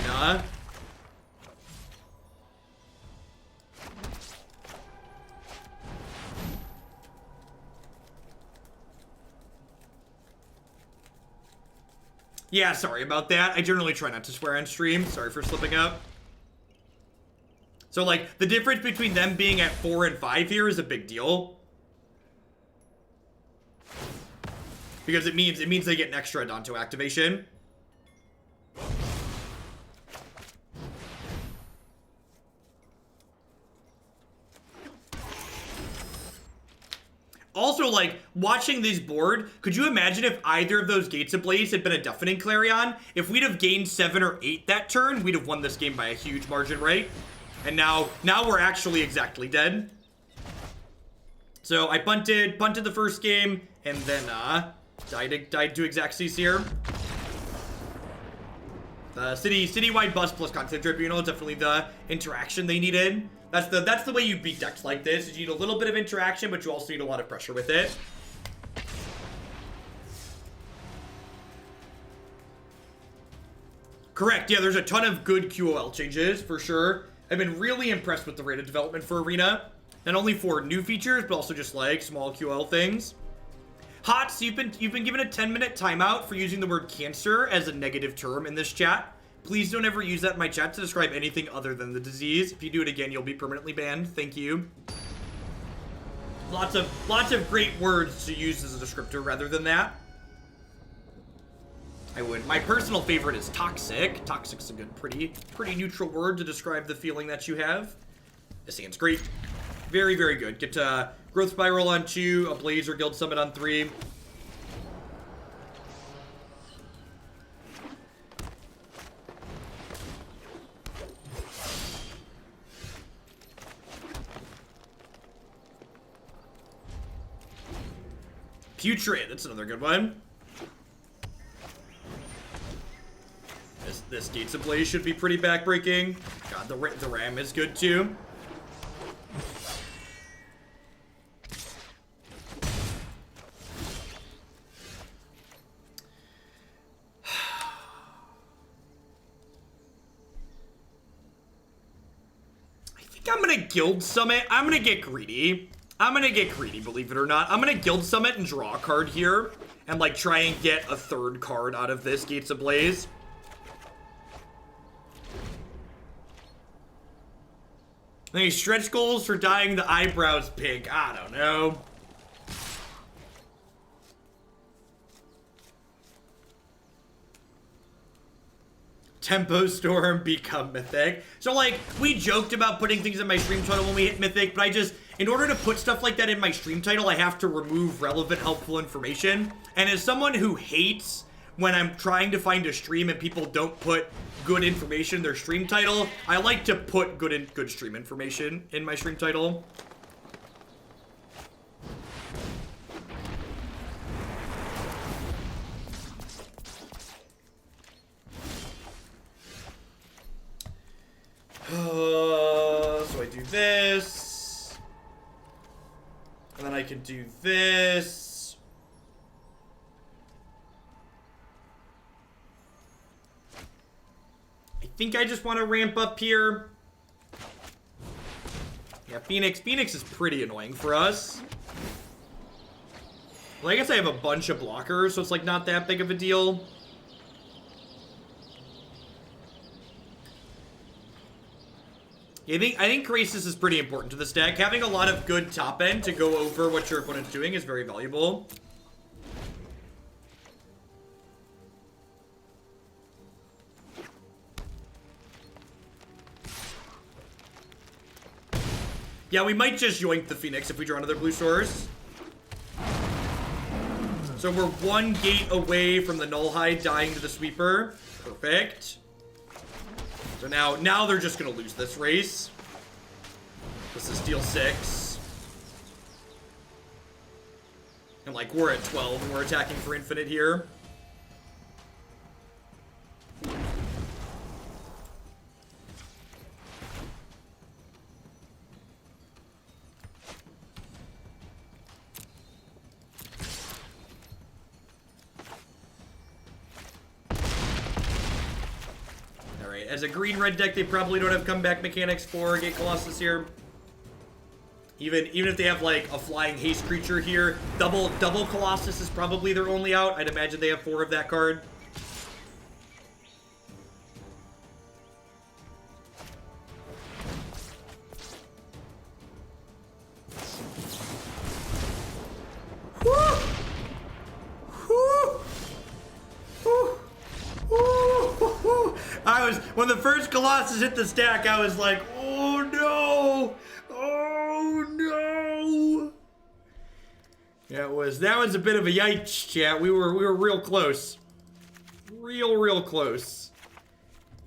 Yeah, sorry about that. I generally try not to swear on stream. Sorry for slipping up. So, like, the difference between them being at 4 and 5 here is a big deal. Because it means they get an extra Adonto activation. Also, like, watching this board, could you imagine if either of those Gates Ablaze had been a Deafening Clarion? If we'd have gained 7 or 8 that turn, we'd have won this game by a huge margin, right? And now we're actually exactly dead. So I punted the first game, and then died to Xaxes here. Citywide bust plus Content Tribunal is definitely the interaction they needed. That's the way you beat decks like this. Is you need a little bit of interaction, but you also need a lot of pressure with it. Correct. Yeah, there's a ton of good QOL changes for sure. I've been really impressed with the rate of development for Arena, not only for new features but also just like small QOL things. Hots, you've been given a 10-minute timeout for using the word cancer as a negative term in this chat. Please don't ever use that in my chat to describe anything other than the disease. If you do it again, you'll be permanently banned. Thank you. Lots of great words to use as a descriptor rather than that. I would. My personal favorite is toxic. Toxic's a good, pretty neutral word to describe the feeling that you have. This hand's great. Very, very good. Get Growth Spiral on 2, a Blaze or Guild Summit on 3. Putrid, that's another good one. This Gates Ablaze should be pretty backbreaking. God, the Ram is good too. I think I'm gonna Guild Summit. I'm gonna get greedy. Believe it or not. I'm gonna Guild Summit and draw a card here and like try and get a third card out of this Gates Ablaze. Any stretch goals for dyeing the eyebrows pink? I don't know. Tempo Storm become Mythic. So like, we joked about putting things in my stream title when we hit Mythic, but in order to put stuff like that in my stream title, I have to remove relevant, helpful information. And as someone who hates when I'm trying to find a stream and people don't put good information in their stream title, I like to put good stream information in my stream title. So I do this, and then I can do this. I think I just want to ramp up here. Yeah, Phoenix is pretty annoying for us. Well, I guess I have a bunch of blockers, so it's like not that big of a deal. I think Krasis is pretty important to this deck. Having a lot of good top end to go over what your opponent's doing is very valuable. Yeah, we might just yoink the Phoenix if we draw another blue source. So we're 1 gate away from the Nullhide dying to the Sweeper. Perfect. So now they're just gonna lose this race. This is steal 6. And like we're at 12 and we're attacking for infinite here. As a green-red deck, they probably don't have comeback mechanics for Gate Colossus here. Even if they have like a flying haste creature here, double Colossus is probably their only out. I'd imagine they have 4 of that card. When the first Colossus hit the stack, I was like, oh no! Oh no! That was a bit of a yikes, chat. We were real close. Real close.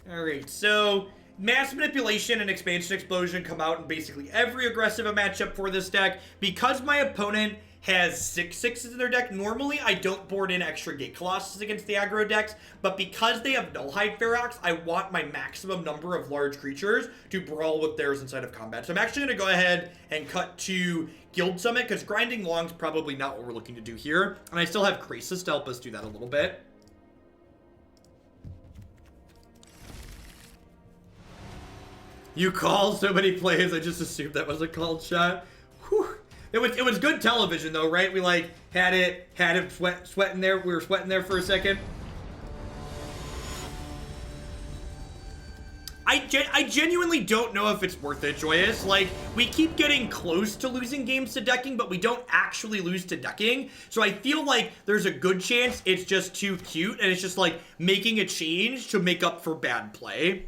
Alright, so Mass Manipulation and Expansion Explosion come out in basically every aggressive matchup for this deck. Because my opponent has 6/6s in their deck, normally I don't board in extra Gate Colossus against the aggro decks, but because they have Nullhide Ferox, I want my maximum number of large creatures to brawl with theirs inside of combat. So I'm actually going to go ahead and cut to Guild Summit, because grinding long is probably not what we're looking to do here, and I still have Krasis to help us do that a little bit. You called so many plays, I just assumed that was a called shot. Whew. It was good television though, right? We like had it sweating there. We were sweating there for a second. I genuinely don't know if it's worth it, Joyous. Like, we keep getting close to losing games to decking, but we don't actually lose to decking. So I feel like there's a good chance it's just too cute, and it's just like making a change to make up for bad play.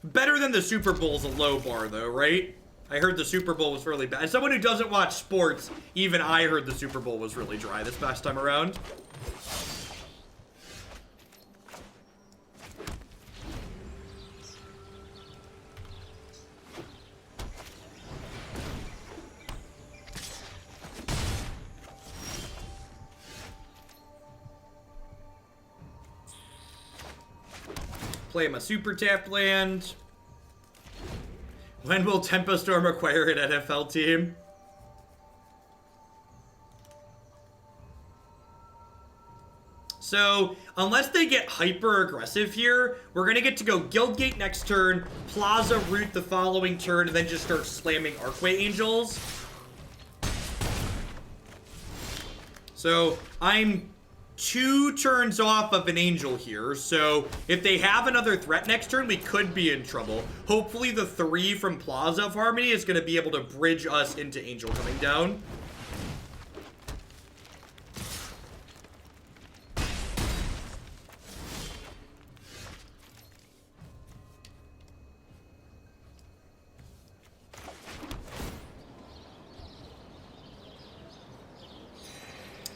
Better than the Super Bowl's a low bar, though, right? I heard the Super Bowl was really bad. As someone who doesn't watch sports, even I heard the Super Bowl was really dry this past time around. Play my super tapped land. When will Tempo Storm acquire an NFL team? So, unless they get hyper aggressive here, we're gonna get to go Guildgate next turn, Plaza Route the following turn, and then just start slamming Archway Angels. So, I'm 2 turns off of an Angel here, so if they have another threat next turn, we could be in trouble. Hopefully the 3 from Plaza of Harmony is going to be able to bridge us into Angel coming down.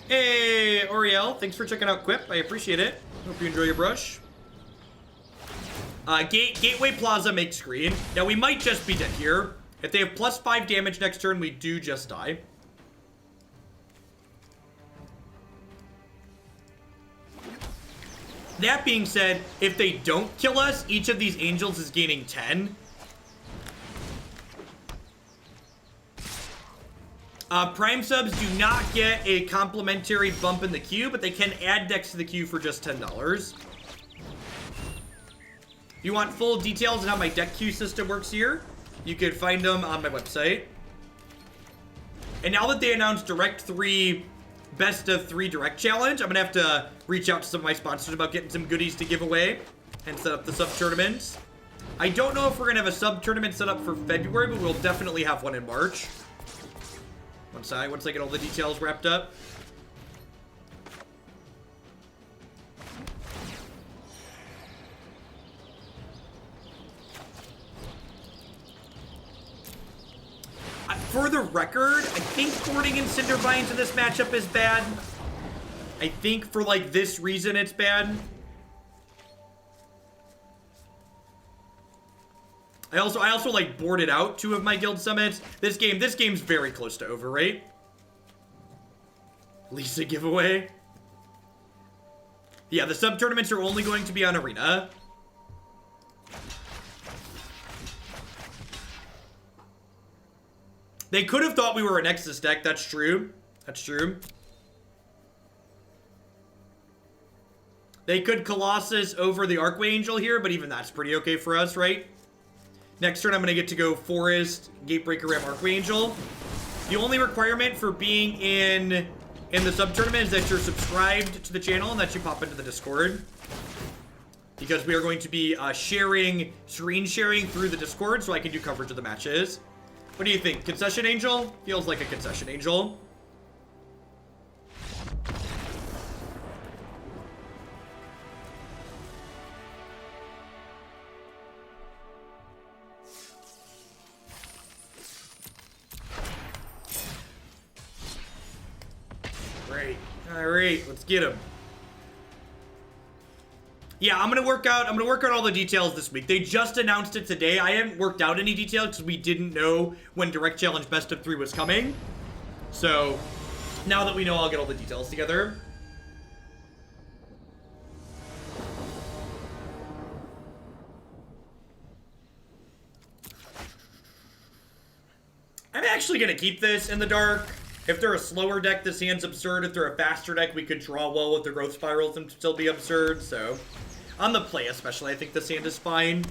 Hey, Oriel, thanks for checking out Quip. I appreciate it. Hope you enjoy your brush. Gateway Plaza makes green. Now, we might just be dead here. If they have +5 damage next turn, we do just die. That being said, if they don't kill us, each of these Angels is gaining 10. Prime subs do not get a complimentary bump in the queue, but they can add decks to the queue for just $10. If you want full details on how my deck queue system works here, you can find them on my website. And now that they announced Direct 3 Best of 3 Direct Challenge, I'm going to have to reach out to some of my sponsors about getting some goodies to give away and set up the sub-tournaments. I don't know if we're going to have a sub-tournament set up for February, but we'll definitely have one in March. Once I get all the details wrapped up. For the record, I think Thorning and Cindervines in this matchup is bad. I think for, like, this reason it's bad. I also like boarded out 2 of my guild summits. This game's very close to over, right? Lisa giveaway. Yeah, the sub tournaments are only going to be on Arena. They could have thought we were a Nexus deck. That's true. That's true. They could Colossus over the Archway Angel here, but even that's pretty okay for us, right? Next turn, I'm going to get to go Forest, Gatebreaker Ram, Archway Angel. The only requirement for being in the sub-tournament is that you're subscribed to the channel and that you pop into the Discord. Because we are going to be screen sharing through the Discord so I can do coverage of the matches. What do you think? Concession Angel? Feels like a Concession Angel. Great. All right, let's get him. Yeah, I'm gonna work out all the details this week. They just announced it today. I haven't worked out any details because we didn't know when Direct Challenge Best of 3 was coming. So now that we know, I'll get all the details together. I'm actually gonna keep this in the dark. If they're a slower deck, this hand's absurd. If they're a faster deck, we could draw well with the growth spirals and still be absurd, so. On the play especially, I think this hand is fine.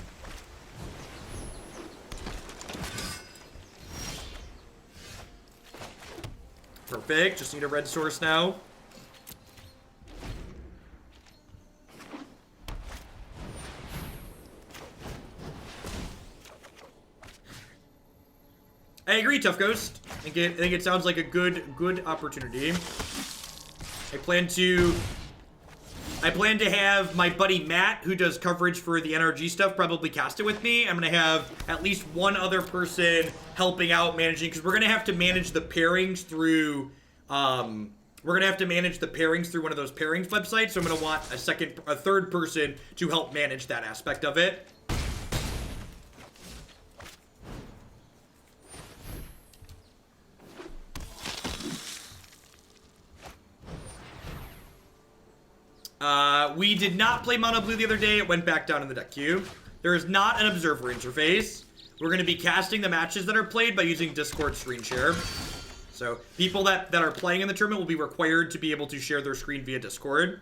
Perfect, just need a red source now. I agree, Tough Ghost. I think it sounds like a good opportunity. I plan to have my buddy Matt, who does coverage for the NRG stuff, probably cast it with me. I'm gonna have at least one other person helping out managing, because we're gonna have to manage the pairings through one of those pairings websites. So I'm gonna want a third person to help manage that aspect of it. We did not play Mono Blue the other day. It went back down in the deck queue. There is not an observer interface. We're going to be casting the matches that are played by using Discord screen share. So people that are playing in the tournament will be required to be able to share their screen via Discord.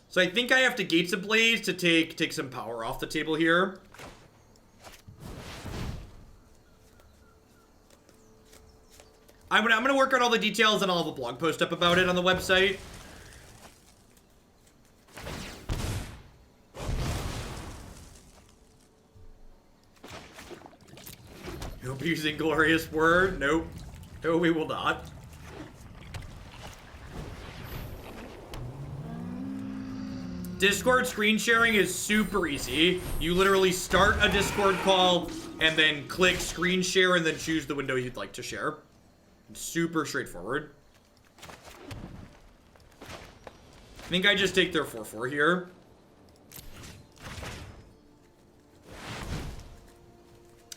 So I think I have to Gates Ablaze to take some power off the table here. I'm gonna work on all the details and I'll have a blog post up about it on the website. You'll be using Glorious Word? Nope. No, we will not. Discord screen sharing is super easy. You literally start a Discord call and then click screen share and then choose the window you'd like to share. Super straightforward. I think I just take their 4/4 here.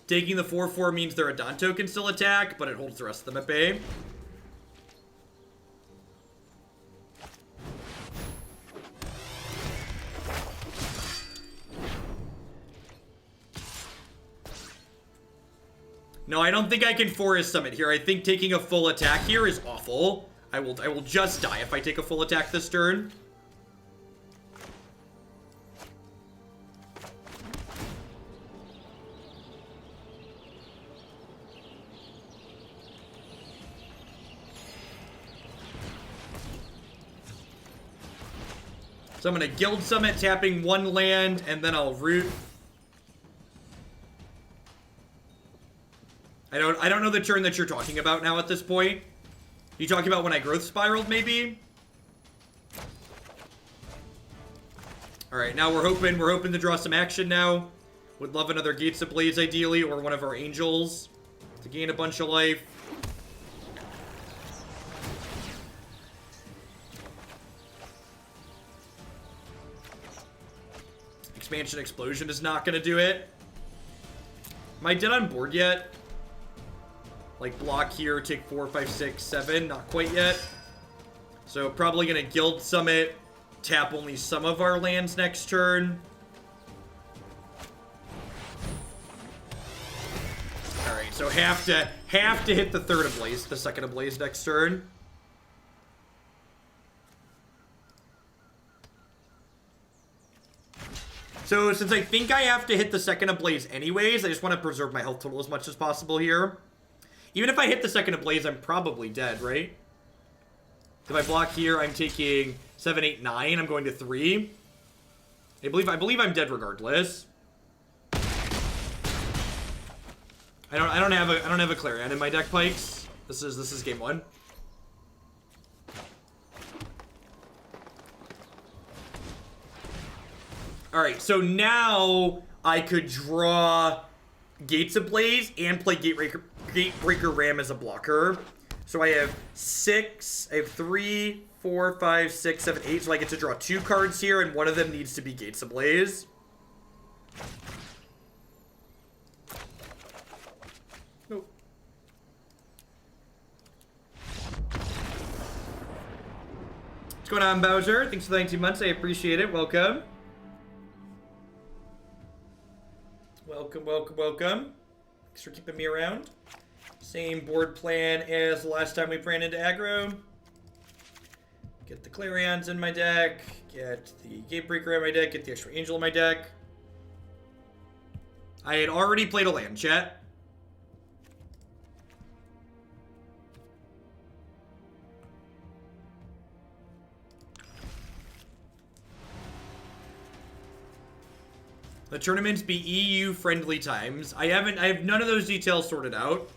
Taking the 4/4 means their Adanto can still attack, but it holds the rest of them at bay. No, I don't think I can Forest Summit here. I think taking a full attack here is awful. I will just die if I take a full attack this turn. So I'm going to Guild Summit, tapping one land, and then I'll root. I don't know the turn that you're talking about now at this point. You talking about when I growth spiraled, maybe? All right, now we're hoping to draw some action now. Would love another Gates Ablaze ideally, or one of our Angels to gain a bunch of life. Expansion Explosion is not going to do it. Am I dead on board yet? Like, block here, take 4, 5, 6, 7. Not quite yet. So, probably going to Guild Summit. Tap only some of our lands next turn. Alright, so have to hit the third Ablaze, the second Ablaze next turn. So, since I think I have to hit the second Ablaze anyways, I just want to preserve my health total as much as possible here. Even if I hit the second Ablaze, I'm probably dead, right? If I block here, I'm taking 7, 8, 9. I'm going to 3. I believe I'm dead regardless. I don't have a Clarion in my deck, Pikes. This is game 1. Alright, so now I could draw Gates Ablaze and play Gatebreaker Ram as a blocker. So I have 6, I have 3, 4, 5, 6, 7, 8. So I get to draw 2 cards here, and one of them needs to be Gates Ablaze. Nope. What's going on, Bowser? Thanks for the 19 months. I appreciate it. Welcome. Welcome, welcome, welcome. Thanks for keeping me around. Same board plan as the last time we ran into aggro. Get the Clarions in my deck. Get the Gatebreaker in my deck. Get the Archway Angel in my deck. I had already played a land, chat. The tournaments be EU-friendly times. I have none of those details sorted out.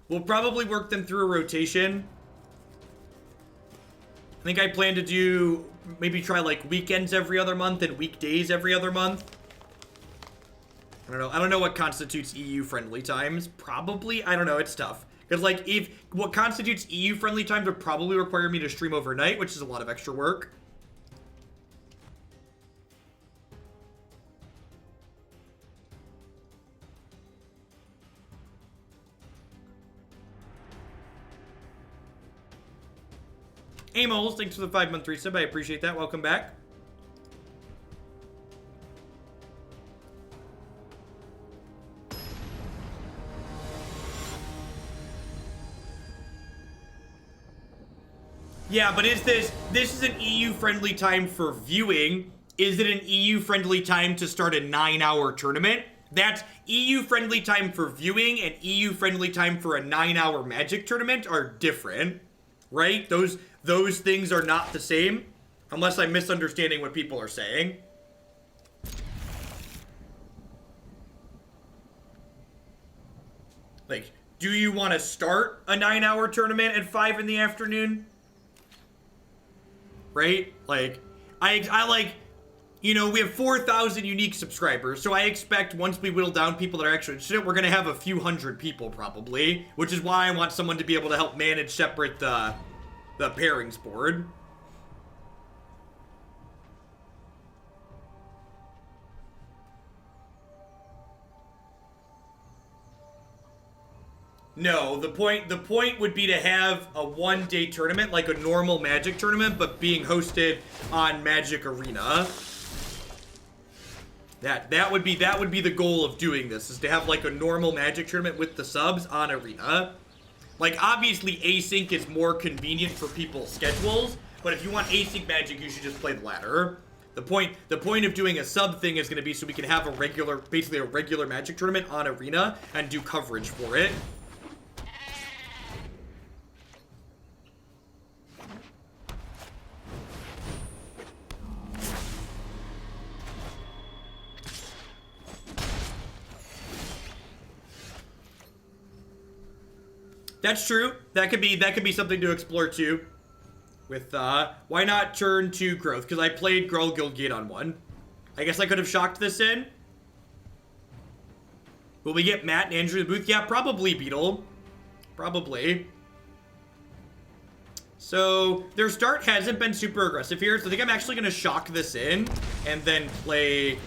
We'll probably work them through a rotation. I think I plan to do, maybe try like weekends every other month and weekdays every other month. I don't know what constitutes EU-friendly times. Probably, I don't know, it's tough. Because like, what constitutes EU-friendly times would probably require me to stream overnight, which is a lot of extra work. Amos, thanks for the 5-month resub. I appreciate that. Welcome back. Yeah, but this is an EU-friendly time for viewing. Is it an EU-friendly time to start a 9-hour tournament? That's EU-friendly time for viewing and EU-friendly time for a 9-hour Magic tournament are different, right? Those things are not the same, unless I'm misunderstanding what people are saying. Like, do you want to start a 9-hour tournament at 5 in the afternoon? Right? Like, I like, you know, we have 4,000 unique subscribers, so I expect once we whittle down people that are actually interested, we're going to have a few hundred people probably, which is why I want someone to be able to help manage separate the pairings board. No, the point would be to have a one-day tournament, like a normal Magic tournament, but being hosted on Magic Arena. That would be the goal of doing this, is to have like a normal Magic tournament with the subs on Arena. Like, obviously, async is more convenient for people's schedules, but if you want async Magic, you should just play the ladder. The point of doing a sub thing is going to be so we can have basically a regular Magic tournament on Arena and do coverage for it. That's true. That could be something to explore too. With why not turn to growth? Because I played Gruul Guildgate on one. I guess I could have shocked this in. Will we get Matt and Andrew in the booth? Yeah, probably, Beetle. Probably. So, their start hasn't been super aggressive here, so I think I'm actually going to shock this in and then play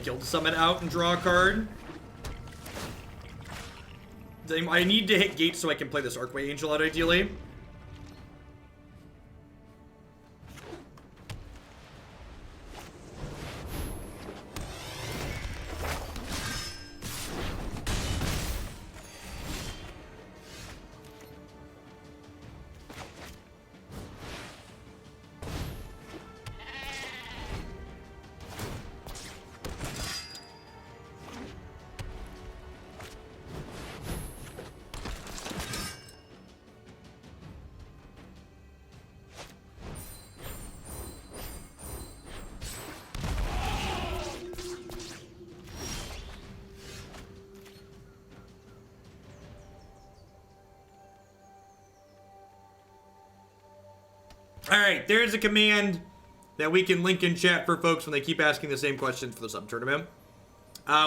Guild Summit out and draw a card. I need to hit Gate so I can play this Archway Angel out, ideally. Alright, there's a command that we can link in chat for folks when they keep asking the same questions for the sub-tournament.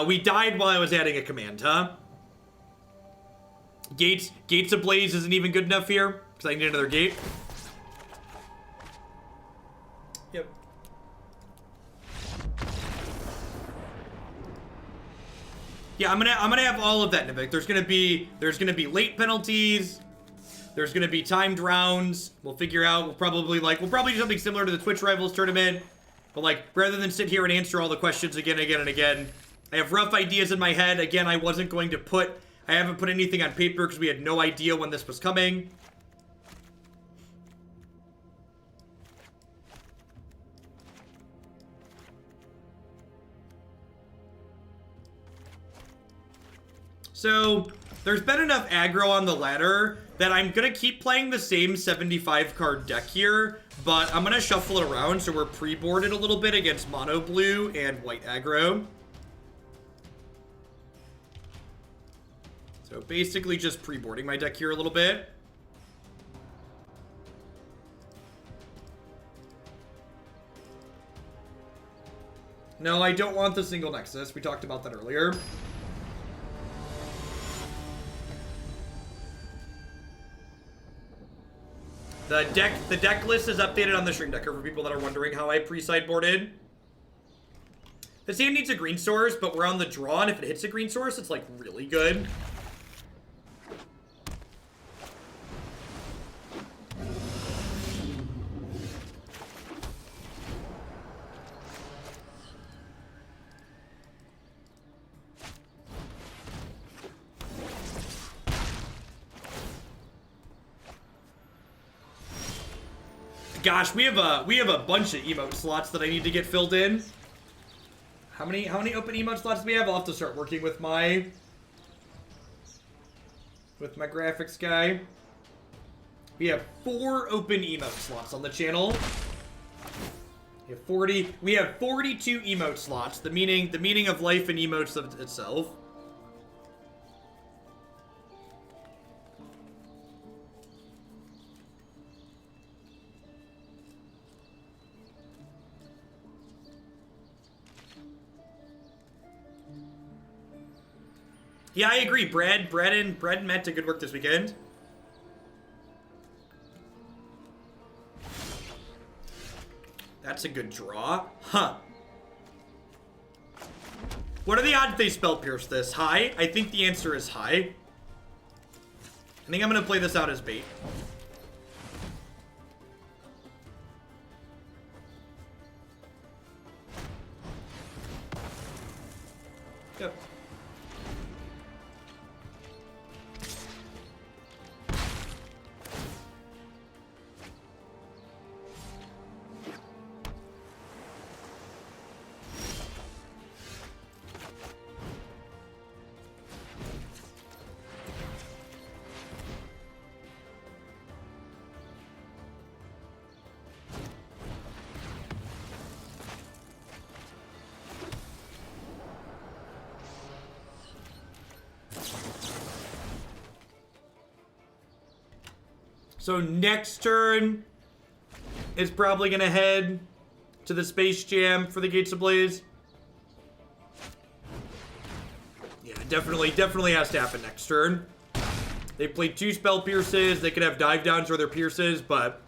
We died while I was adding a command, huh? Gates Ablaze isn't even good enough here, because I need another gate. Yep. Yeah, I'm gonna have all of that, Nivik. There's gonna be late penalties. There's gonna be timed rounds. We'll figure out. We'll probably do something similar to the Twitch Rivals tournament. But like, rather than sit here and answer all the questions again, and again, I have rough ideas in my head. Again, I haven't put anything on paper because we had no idea when this was coming. So, there's been enough aggro on the ladder that I'm going to keep playing the same 75 card deck here, but I'm going to shuffle it around so we're pre-boarded a little bit against mono blue and white aggro. So basically just pre-boarding my deck here a little bit. No, I don't want the single Nexus. We talked about that earlier. The deck list is updated on the Stream Decker for people that are wondering how I pre-sideboarded. This hand needs a green source, but we're on the draw, and if it hits a green source, it's like really good. Gosh, we have a bunch of emote slots that I need to get filled in. How many open emote slots do we have? I'll have to start working with my graphics guy. We have 4 open emote slots on the channel. We have 42 emote slots. The meaning of life and emotes of itself. Yeah, I agree. Brad and Matt did good work this weekend. That's a good draw. Huh. What are the odds they spell pierce this? High? I think the answer is high. I think I'm going to play this out as bait. Yep. So next turn is probably going to head to the Space Jam for the Gates Ablaze. Definitely has to happen next turn. They played 2 Spell Pierces. They could have Dive Downs or their Pierces, but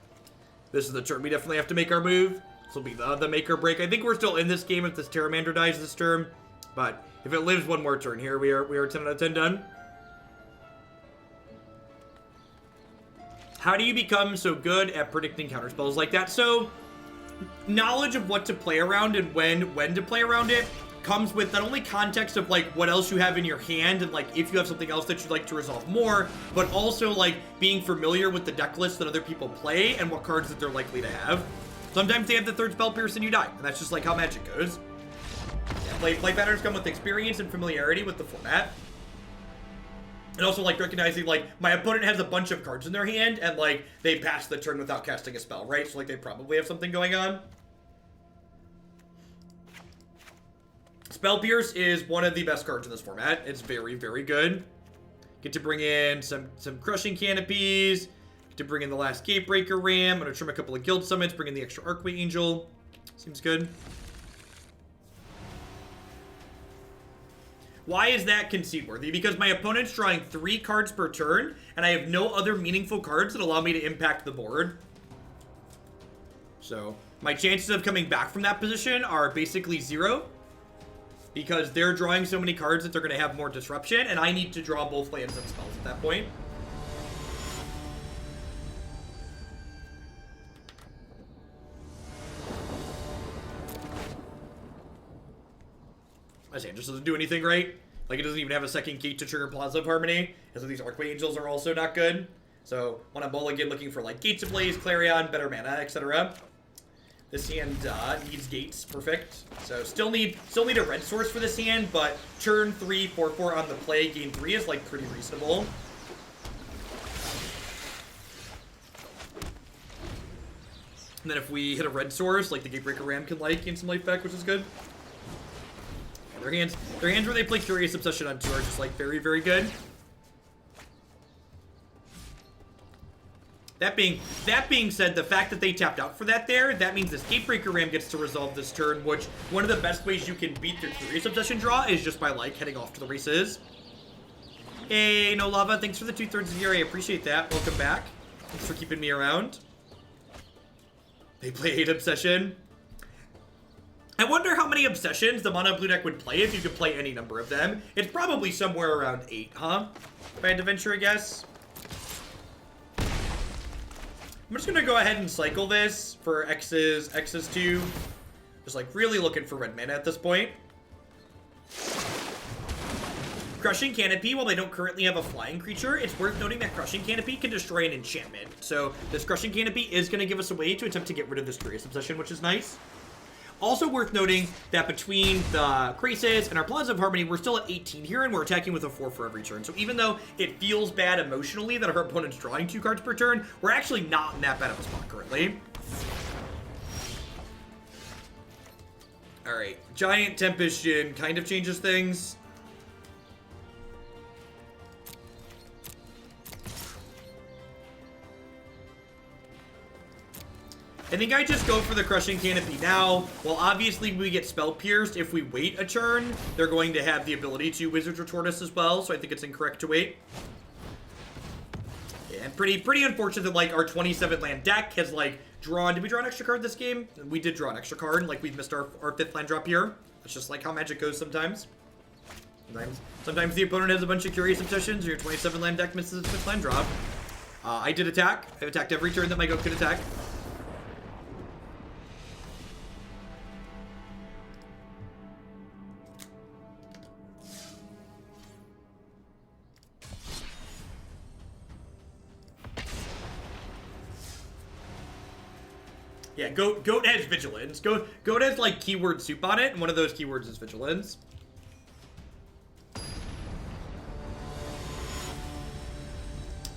this is the turn we definitely have to make our move. This will be the make or break. I think we're still in this game if this Terramander dies this turn, but if it lives one more turn here, we are 10 out of 10 done. How do you become so good at predicting counterspells like that? So, knowledge of what to play around and when to play around it comes with not only context of like what else you have in your hand and like if you have something else that you'd like to resolve more, but also like being familiar with the deck list that other people play and what cards that they're likely to have. Sometimes they have the 3rd Spell Pierce and you die, and that's just like how Magic goes. Yeah, play patterns come with experience and familiarity with the format. And also, like, recognizing, like, my opponent has a bunch of cards in their hand, and, like, they pass the turn without casting a spell, right? So, like, they probably have something going on. Spell Pierce is one of the best cards in this format. It's very, very good. Get to bring in some Crushing Canopies. Get to bring in the last Gatebreaker Ram. I'm going to trim a couple of Guild Summons, bring in the extra Archway Angel. Seems good. Why is that concede worthy? Because my opponent's drawing 3 cards per turn, and I have no other meaningful cards that allow me to impact the board. So, my chances of coming back from that position are basically 0. Because they're drawing so many cards that they're going to have more disruption, and I need to draw both lands and spells at that point. My hand just doesn't do anything right. Like, it doesn't even have a second gate to trigger Plaza of Harmony. And so these Archway Angels are also not good. So, when I'm mulligan looking for, like, Gates Ablaze, Clarion, better mana, etc. This hand needs gates. Perfect. So, still need a red source for this hand, but turn 3, 4/4 on the play, gain 3 is, like, pretty reasonable. And then if we hit a red source, like the Gatebreaker Ram can, like, gain some life back, which is good. Their hands where they play Curious Obsession on 2 are just, like, very, very good. That being said, the fact that they tapped out for that there, that means this Gatebreaker Ram gets to resolve this turn, which one of the best ways you can beat their Curious Obsession draw is just by, like, heading off to the races. Hey, No Lava, thanks for the 2/3 of the year. I appreciate that. Welcome back. Thanks for keeping me around. They play 8 Obsession. I wonder how many Obsessions the mono blue deck would play if you could play any number of them. It's probably somewhere around 8, huh? If I had to venture a guess. I'm just gonna go ahead and cycle this for X's 2. Just like really looking for red mana at this point. Crushing Canopy, while they don't currently have a flying creature, it's worth noting that Crushing Canopy can destroy an enchantment. So this Crushing Canopy is gonna give us a way to attempt to get rid of this Curious Obsession, which is nice. Also worth noting that between the Krasis and our Plaza of Harmony, we're still at 18 here, and we're attacking with a 4 for every turn. So even though it feels bad emotionally that our opponent's drawing 2 cards per turn, we're actually not in that bad of a spot currently. Alright, Giant Tempest Djinn kind of changes things. I think I just go for the Crushing Canopy now. Well, obviously we get Spell Pierced. If we wait a turn, they're going to have the ability to Wizard's Retort us as well, so I think it's incorrect to wait. Yeah, and pretty unfortunate that, like, our 27 land deck has, like, drawn... Did we draw an extra card this game? We did draw an extra card, and, like, we've missed our 5th land drop here. That's just, like, how Magic goes sometimes. Sometimes the opponent has a bunch of Curious Obsessions, or your 27 land deck misses its 5th land drop. I did attack. I've attacked every turn that my goat could attack. Yeah, Goat has Vigilance. Goat has, like, keyword soup on it, and one of those keywords is Vigilance.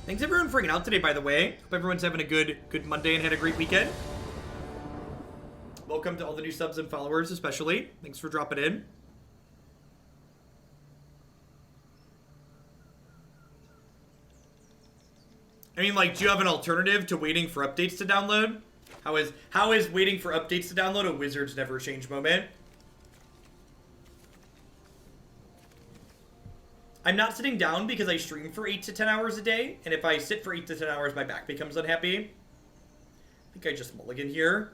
Thanks, everyone, for hanging out today, by the way. Hope everyone's having a good Monday and had a great weekend. Welcome to all the new subs and followers, especially. Thanks for dropping in. I mean, like, do you have an alternative to waiting for updates to download? How is waiting for updates to download a Wizards Never Change moment? I'm not sitting down because I stream for 8 to 10 hours a day, and if I sit for 8 to 10 hours, my back becomes unhappy. I think I just mulligan here.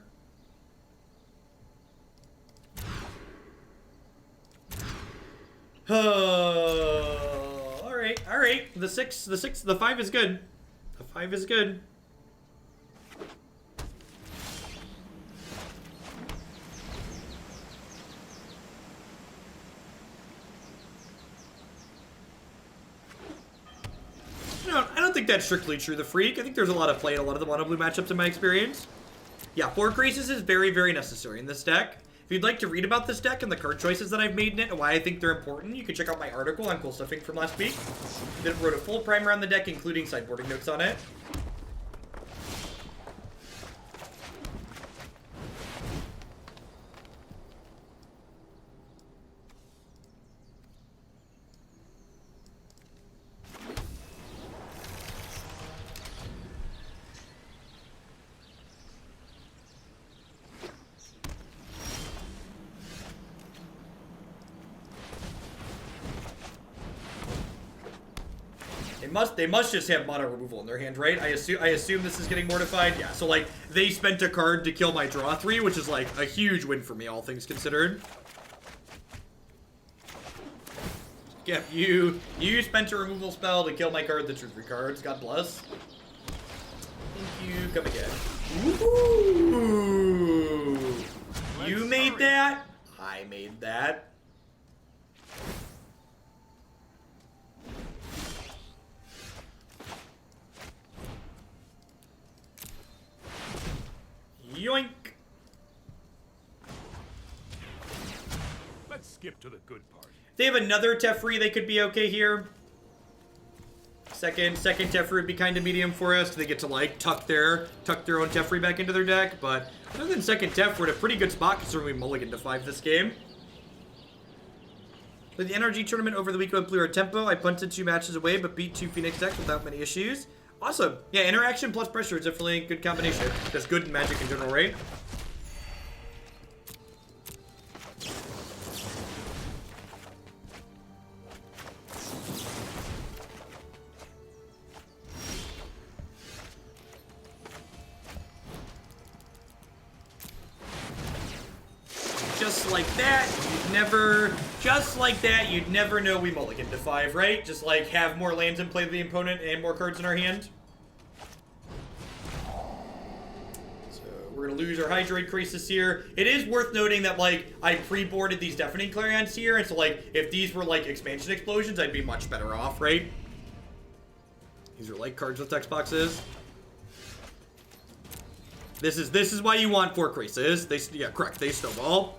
Alright, alright. The 5 is good. The 5 is good. No, I don't think that's strictly true, the Freak. I think there's a lot of play in a lot of the mono blue matchups in my experience. Yeah, 4 Krasis is very, very necessary in this deck. If you'd like to read about this deck and the card choices that I've made in it and why I think they're important, you can check out my article on Cool Stuffing from last week. I wrote a full primer on the deck, including sideboarding notes on it. They must just have mono removal in their hand, right? I assume this is getting mortified. Yeah, so like they spent a card to kill my draw 3, which is like a huge win for me, all things considered. Yeah, you spent a removal spell to kill my card, the 2/3 cards. God bless. Thank you. Come again. Ooh. You made that? I made that. Yoink! Let's skip to the good part. If they have another Teferi, they could be okay here. Second Teferi would be kind of medium for us. They get to like tuck their own Teferi back into their deck. But other than second Tef, we're in a pretty good spot considering we mulligan to 5 this game. With the NRG tournament over the weekend with Blue Red Tempo, I punted 2 matches away but beat 2 Phoenix decks without many issues. Awesome. Yeah, interaction plus pressure is definitely a good combination. That's good in Magic in general, right? Just like that, you'd never know we mulligan to 5, right? Just like have more lands in play than the opponent and more cards in our hand. So we're gonna lose our Hydroid Krasis here. It is worth noting that like I pre-boarded these Deafening Clarions here, and so like if these were like expansion explosions, I'd be much better off, right? These are like cards with text boxes. This is why you want 4 Krasis. Yeah, correct. They snowball.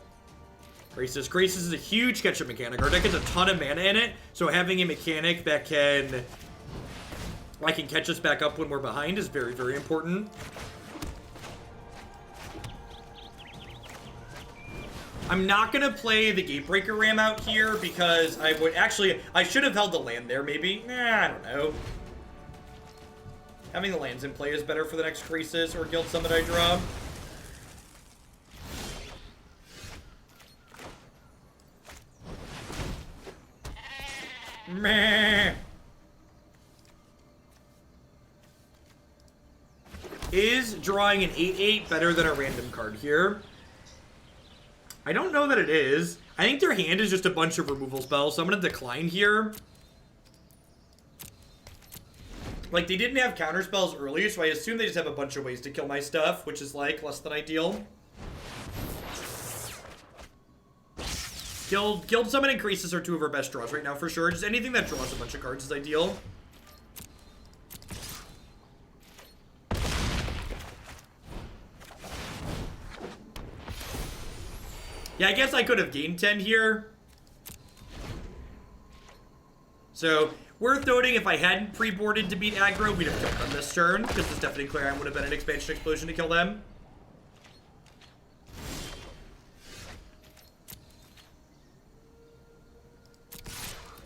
Krasis is a huge catch-up mechanic. Our deck has a ton of mana in it, so having a mechanic that can catch us back up when we're behind is very, very important. I'm not gonna play the Gatebreaker Ram out here because I should have held the land there maybe. I don't know. Having the lands in play is better for the next Krasis or Guild Summit I draw. Meh. Is drawing an 8/8 better than a random card here? I don't know that it is. I think their hand is just a bunch of removal spells, so I'm going to decline here. Like, they didn't have counter spells earlier, so I assume they just have a bunch of ways to kill my stuff, which is, like, less than ideal. Guild Summon and Krasis are 2 of our best draws right now, for sure. Just anything that draws a bunch of cards is ideal. Yeah, I guess I could have gained 10 here. So, worth noting, if I hadn't pre-boarded to beat aggro, we'd have killed them this turn, because this Deafening Clarion would have been an expansion explosion to kill them.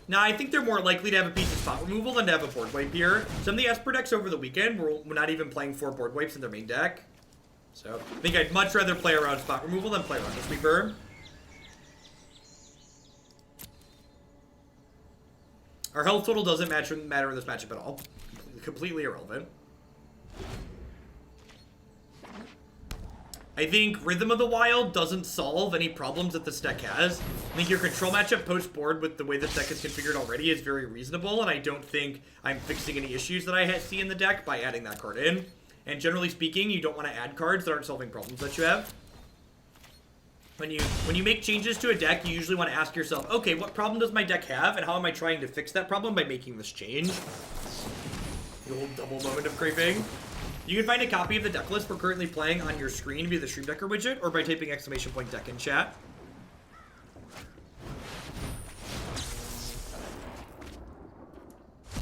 Now, I think they're more likely to have a piece of spot removal than to have a board wipe here. Some of the Esper decks over the weekend were not even playing 4 board wipes in their main deck. So, I think I'd much rather play around spot removal than play around the sweeper. Our health total doesn't matter in this matchup at all. Completely irrelevant. I think Rhythm of the Wild doesn't solve any problems that this deck has. I think your control matchup post-board with the way this deck is configured already is very reasonable, and I don't think I'm fixing any issues that I see in the deck by adding that card in. And generally speaking, you don't want to add cards that aren't solving problems that you have. When you make changes to a deck, you usually want to ask yourself, okay, what problem does my deck have, and how am I trying to fix that problem by making this change? The old double moment of creeping. You can find a copy of the deck list we're currently playing on your screen via the Stream Decker widget or by typing !deck in chat.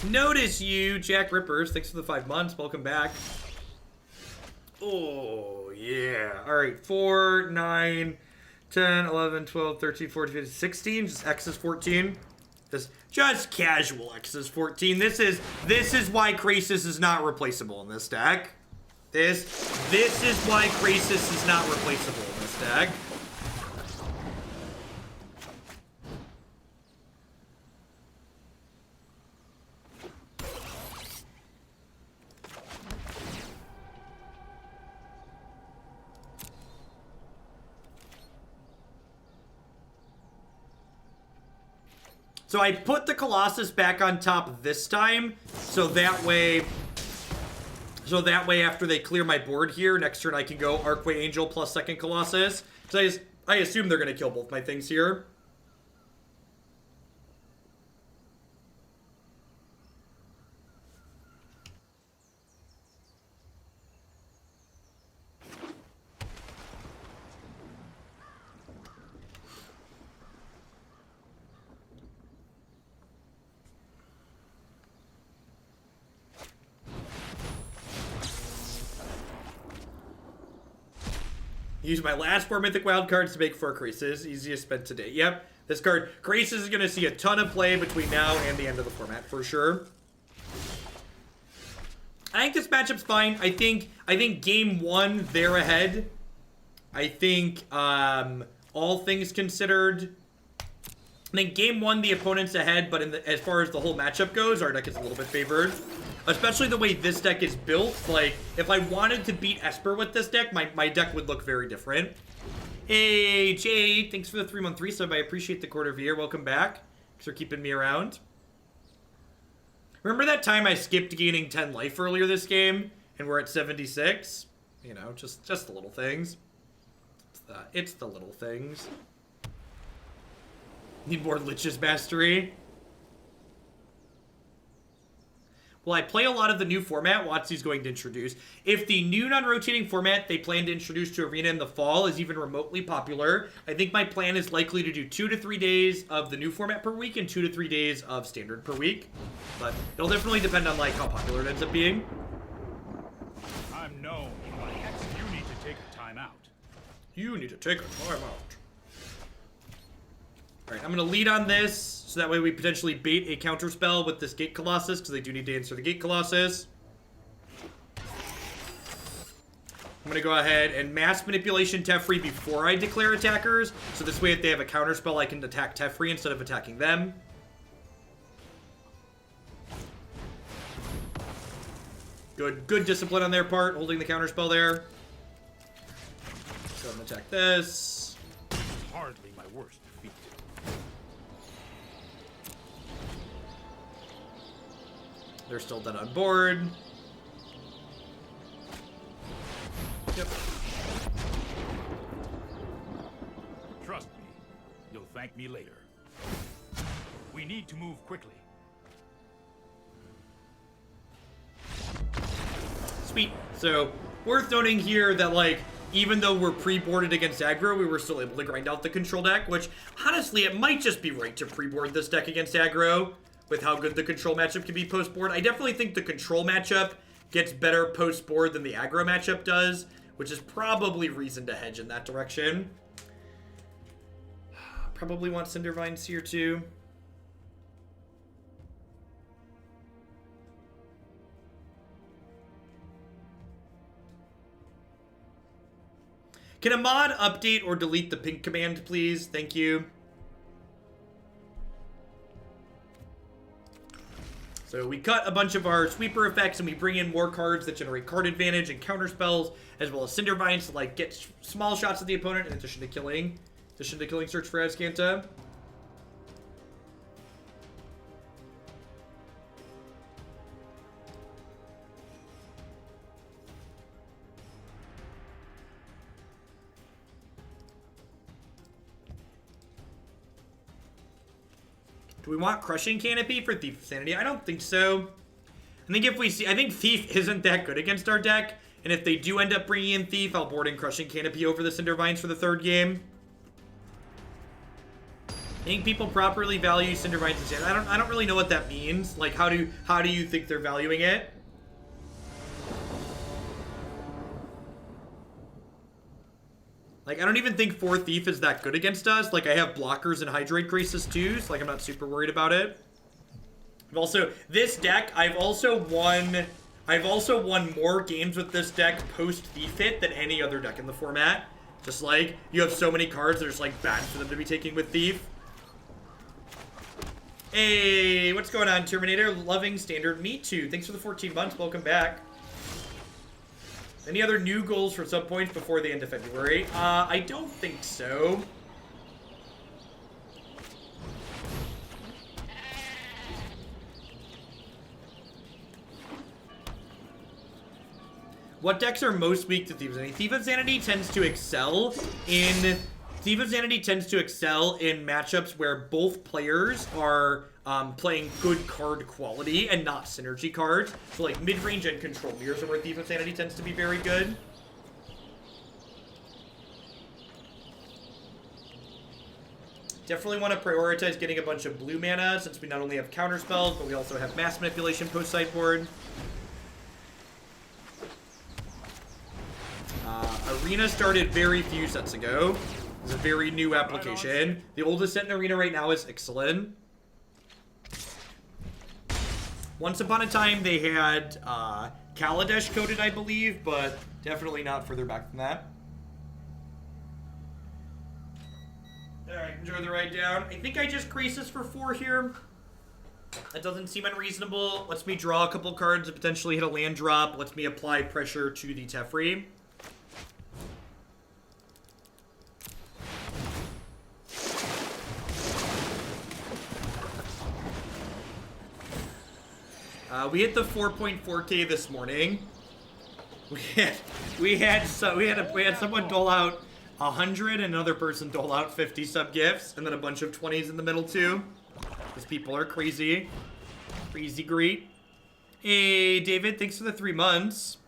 Notice you, Jack Rippers. Thanks for the 5 months. Welcome back. Oh, yeah. All right. 4, 9, 10, 11, 12, 13, 14, 15, 16. Just X is 14. Just casual X is 14. This is why Krasis is not replaceable in this deck. This is why Krasis is not replaceable in this deck. So I put the Colossus back on top this time, so that way after they clear my board here, next turn I can go Archway Angel plus second Colossus. Because I assume they're going to kill both my things here. Use my last 4 Mythic Wild cards to make 4 Krasis. Easiest spent to date. Yep. This card, Krasis, is going to see a ton of play between now and the end of the format, for sure. I think this matchup's fine. I think game 1, they're ahead. I think, all things considered, I think game 1, the opponent's ahead, but as far as the whole matchup goes, our deck is a little bit favored. Especially the way this deck is built. Like, if I wanted to beat Esper with this deck, my deck would look very different. Hey, Jay, thanks for the 3-month resub. I appreciate the quarter of the year. Welcome back. Thanks for keeping me around. Remember that time I skipped gaining 10 life earlier this game, and we're at 76? You know, just the little things. It's the little things. Need more Lich's Mastery. Well, I play a lot of the new format WotC's going to introduce. If the new non-rotating format they plan to introduce to Arena in the fall is even remotely popular, I think my plan is likely to do 2 to 3 days of the new format per week and 2 to 3 days of standard per week. But it'll definitely depend on like how popular it ends up being. I'm known. You need to take a time out. You need to take a time out. Alright, I'm going to lead on this, so that way we potentially bait a counter spell with this Gate Colossus, because they do need to answer the Gate Colossus. I'm going to go ahead and Mass Manipulation Teferi before I declare attackers, so this way if they have a counter spell, I can attack Teferi instead of attacking them. Good discipline on their part, holding the counter spell there. Go ahead and attack this. Hardly my worst defeat. They're still dead on board. Yep. Trust me, you'll thank me later. We need to move quickly. Sweet. So, worth noting here that, like, even though we're pre-boarded against aggro, we were still able to grind out the control deck, which, honestly, it might just be right to pre-board this deck against aggro with how good the control matchup can be post-board. I definitely think the control matchup gets better post-board than the aggro matchup does, which is probably reason to hedge in that direction. Probably want Cindervines here, too. Can a mod update or delete the pink command, please? Thank you. So we cut a bunch of our sweeper effects and we bring in more cards that generate card advantage and counter spells, as well as Cindervines to like get small shots at the opponent in addition to killing Search for Azcanta. Do we want Crushing Canopy for Thief of Sanity? I don't think so. I think Thief isn't that good against our deck, and if they do end up bringing in Thief, I'll board in Crushing Canopy over the Cindervines for the third game. I think people properly value Cindervines and Sand. I don't really know what that means. Like, how do you think they're valuing it? Like, I don't even think 4 Thief is that good against us. Like, I have blockers and Hydroid Krasis too, so like I'm not super worried about it. This deck, I've also won more games with this deck post Thief hit than any other deck in the format. Just like, you have so many cards that are just like bad for them to be taking with Thief. Hey, what's going on, Terminator? Loving Standard. Me too. Thanks for the 14 months. Welcome back. Any other new goals for sub points before the end of February? I don't think so. What decks are most weak to Thief of Sanity? Thief of Sanity tends to excel in matchups where both players are playing good card quality and not synergy cards. So like mid-range and control mirrors are where Thief of Sanity tends to be very good. Definitely want to prioritize getting a bunch of blue mana since we not only have counter spells, but we also have mass manipulation post sideboard. Arena started very few sets ago. It's a very new application. The oldest set in Arena right now is Ixalan. Once upon a time, they had Kaladesh coded, I believe, but definitely not further back than that. Alright, enjoy the ride down. I think I just Krasis for 4 here. That doesn't seem unreasonable. Lets me draw a couple cards and potentially hit a land drop. Lets me apply pressure to the Teferi. We hit the 4.4K this morning. We had someone dole out 100 and another person dole out 50 sub gifts, and then a bunch of 20s in the middle too. Because people are crazy. Crazy great. Hey David, thanks for the 3 months.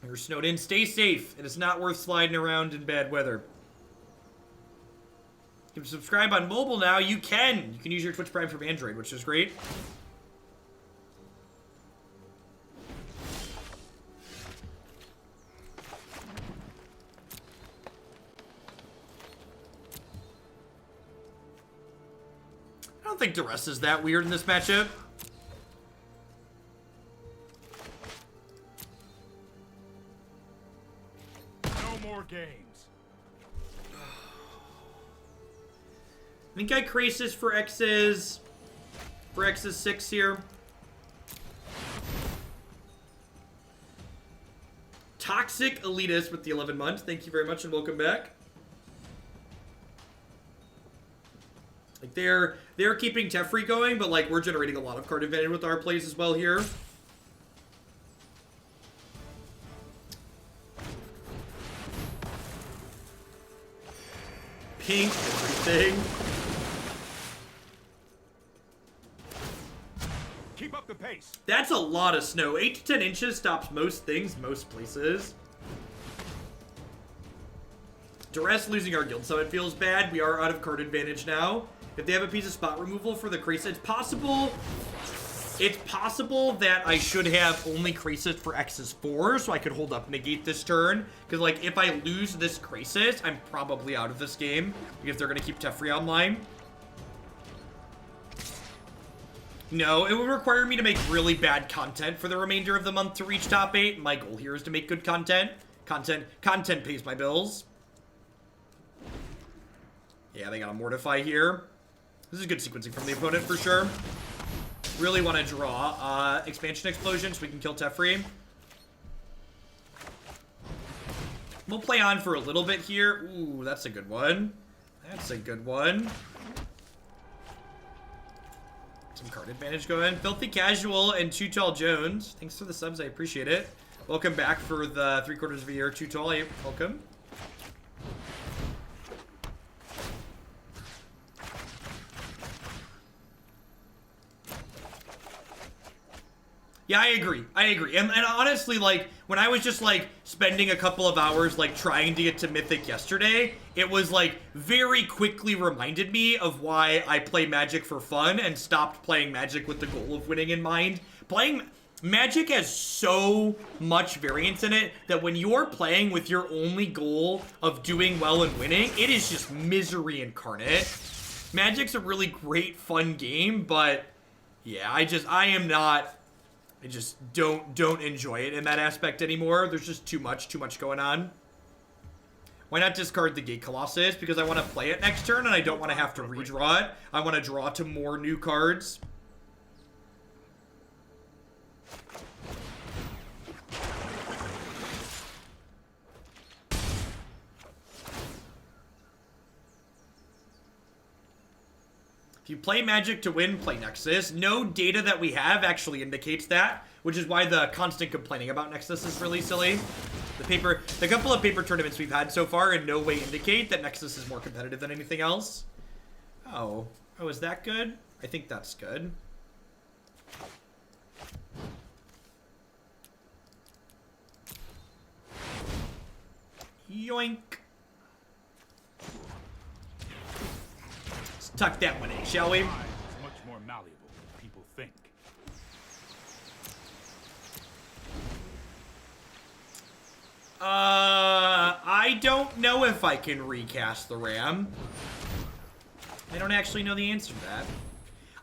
You're snowed in. Stay safe. It is not worth sliding around in bad weather. You can subscribe on mobile now. You can. You can use your Twitch Prime from Android, which is great. I don't think Duress is that weird in this matchup. No more games. I think I Krasis for X's 6 here. Toxic Elitist with the 11 months. Thank you very much and welcome back. Like they're keeping Teferi going, but like we're generating a lot of card advantage with our plays as well here. Pink everything. Keep up the pace. That's a lot of snow. 8 to 10 inches stops most things, most places. Duress losing our guild summit feels bad. We are out of card advantage now. If they have a piece of spot removal for the Krasis, it's possible that I should have only Krasis for X's 4, so I could hold up Negate this turn. Because, like, if I lose this Krasis, I'm probably out of this game. Because they're going to keep Teferi online. No, it would require me to make really bad content for the remainder of the month to reach top 8. My goal here is to make good content. Content pays my bills. Yeah, they got a Mortify here. This is good sequencing from the opponent for sure. Really want to draw Expansion Explosion so we can kill Teferi. We'll play on for a little bit here. Ooh, that's a good one. That's a good one. Some card advantage going. Filthy Casual and Too Tall Jones. Thanks for the subs, I appreciate it. Welcome back for the 3/4 of a year. Too Tall, welcome. Yeah, I agree. I agree. And honestly, like, when I was just, like, spending a couple of hours, like, trying to get to Mythic yesterday, it was, like, very quickly reminded me of why I play Magic for fun and stopped playing Magic with the goal of winning in mind. Playing Magic has so much variance in it that when you're playing with your only goal of doing well and winning, it is just misery incarnate. Magic's a really great, fun game, but, yeah, I just don't enjoy it in that aspect anymore. There's just too much going on. Why not discard the Gate Colossus? Because I want to play it next turn and I don't want to have to redraw it. I want to draw to more new cards. If you play Magic to win, play Nexus. No data that we have actually indicates that, which is why the constant complaining about Nexus is really silly. The couple of paper tournaments we've had so far in no way indicate that Nexus is more competitive than anything else. Oh, is that good? I think that's good. Yoink. Tuck that one in, shall we? It's much more malleable than people think. I don't know if I can recast the Ram. I don't actually know the answer to that.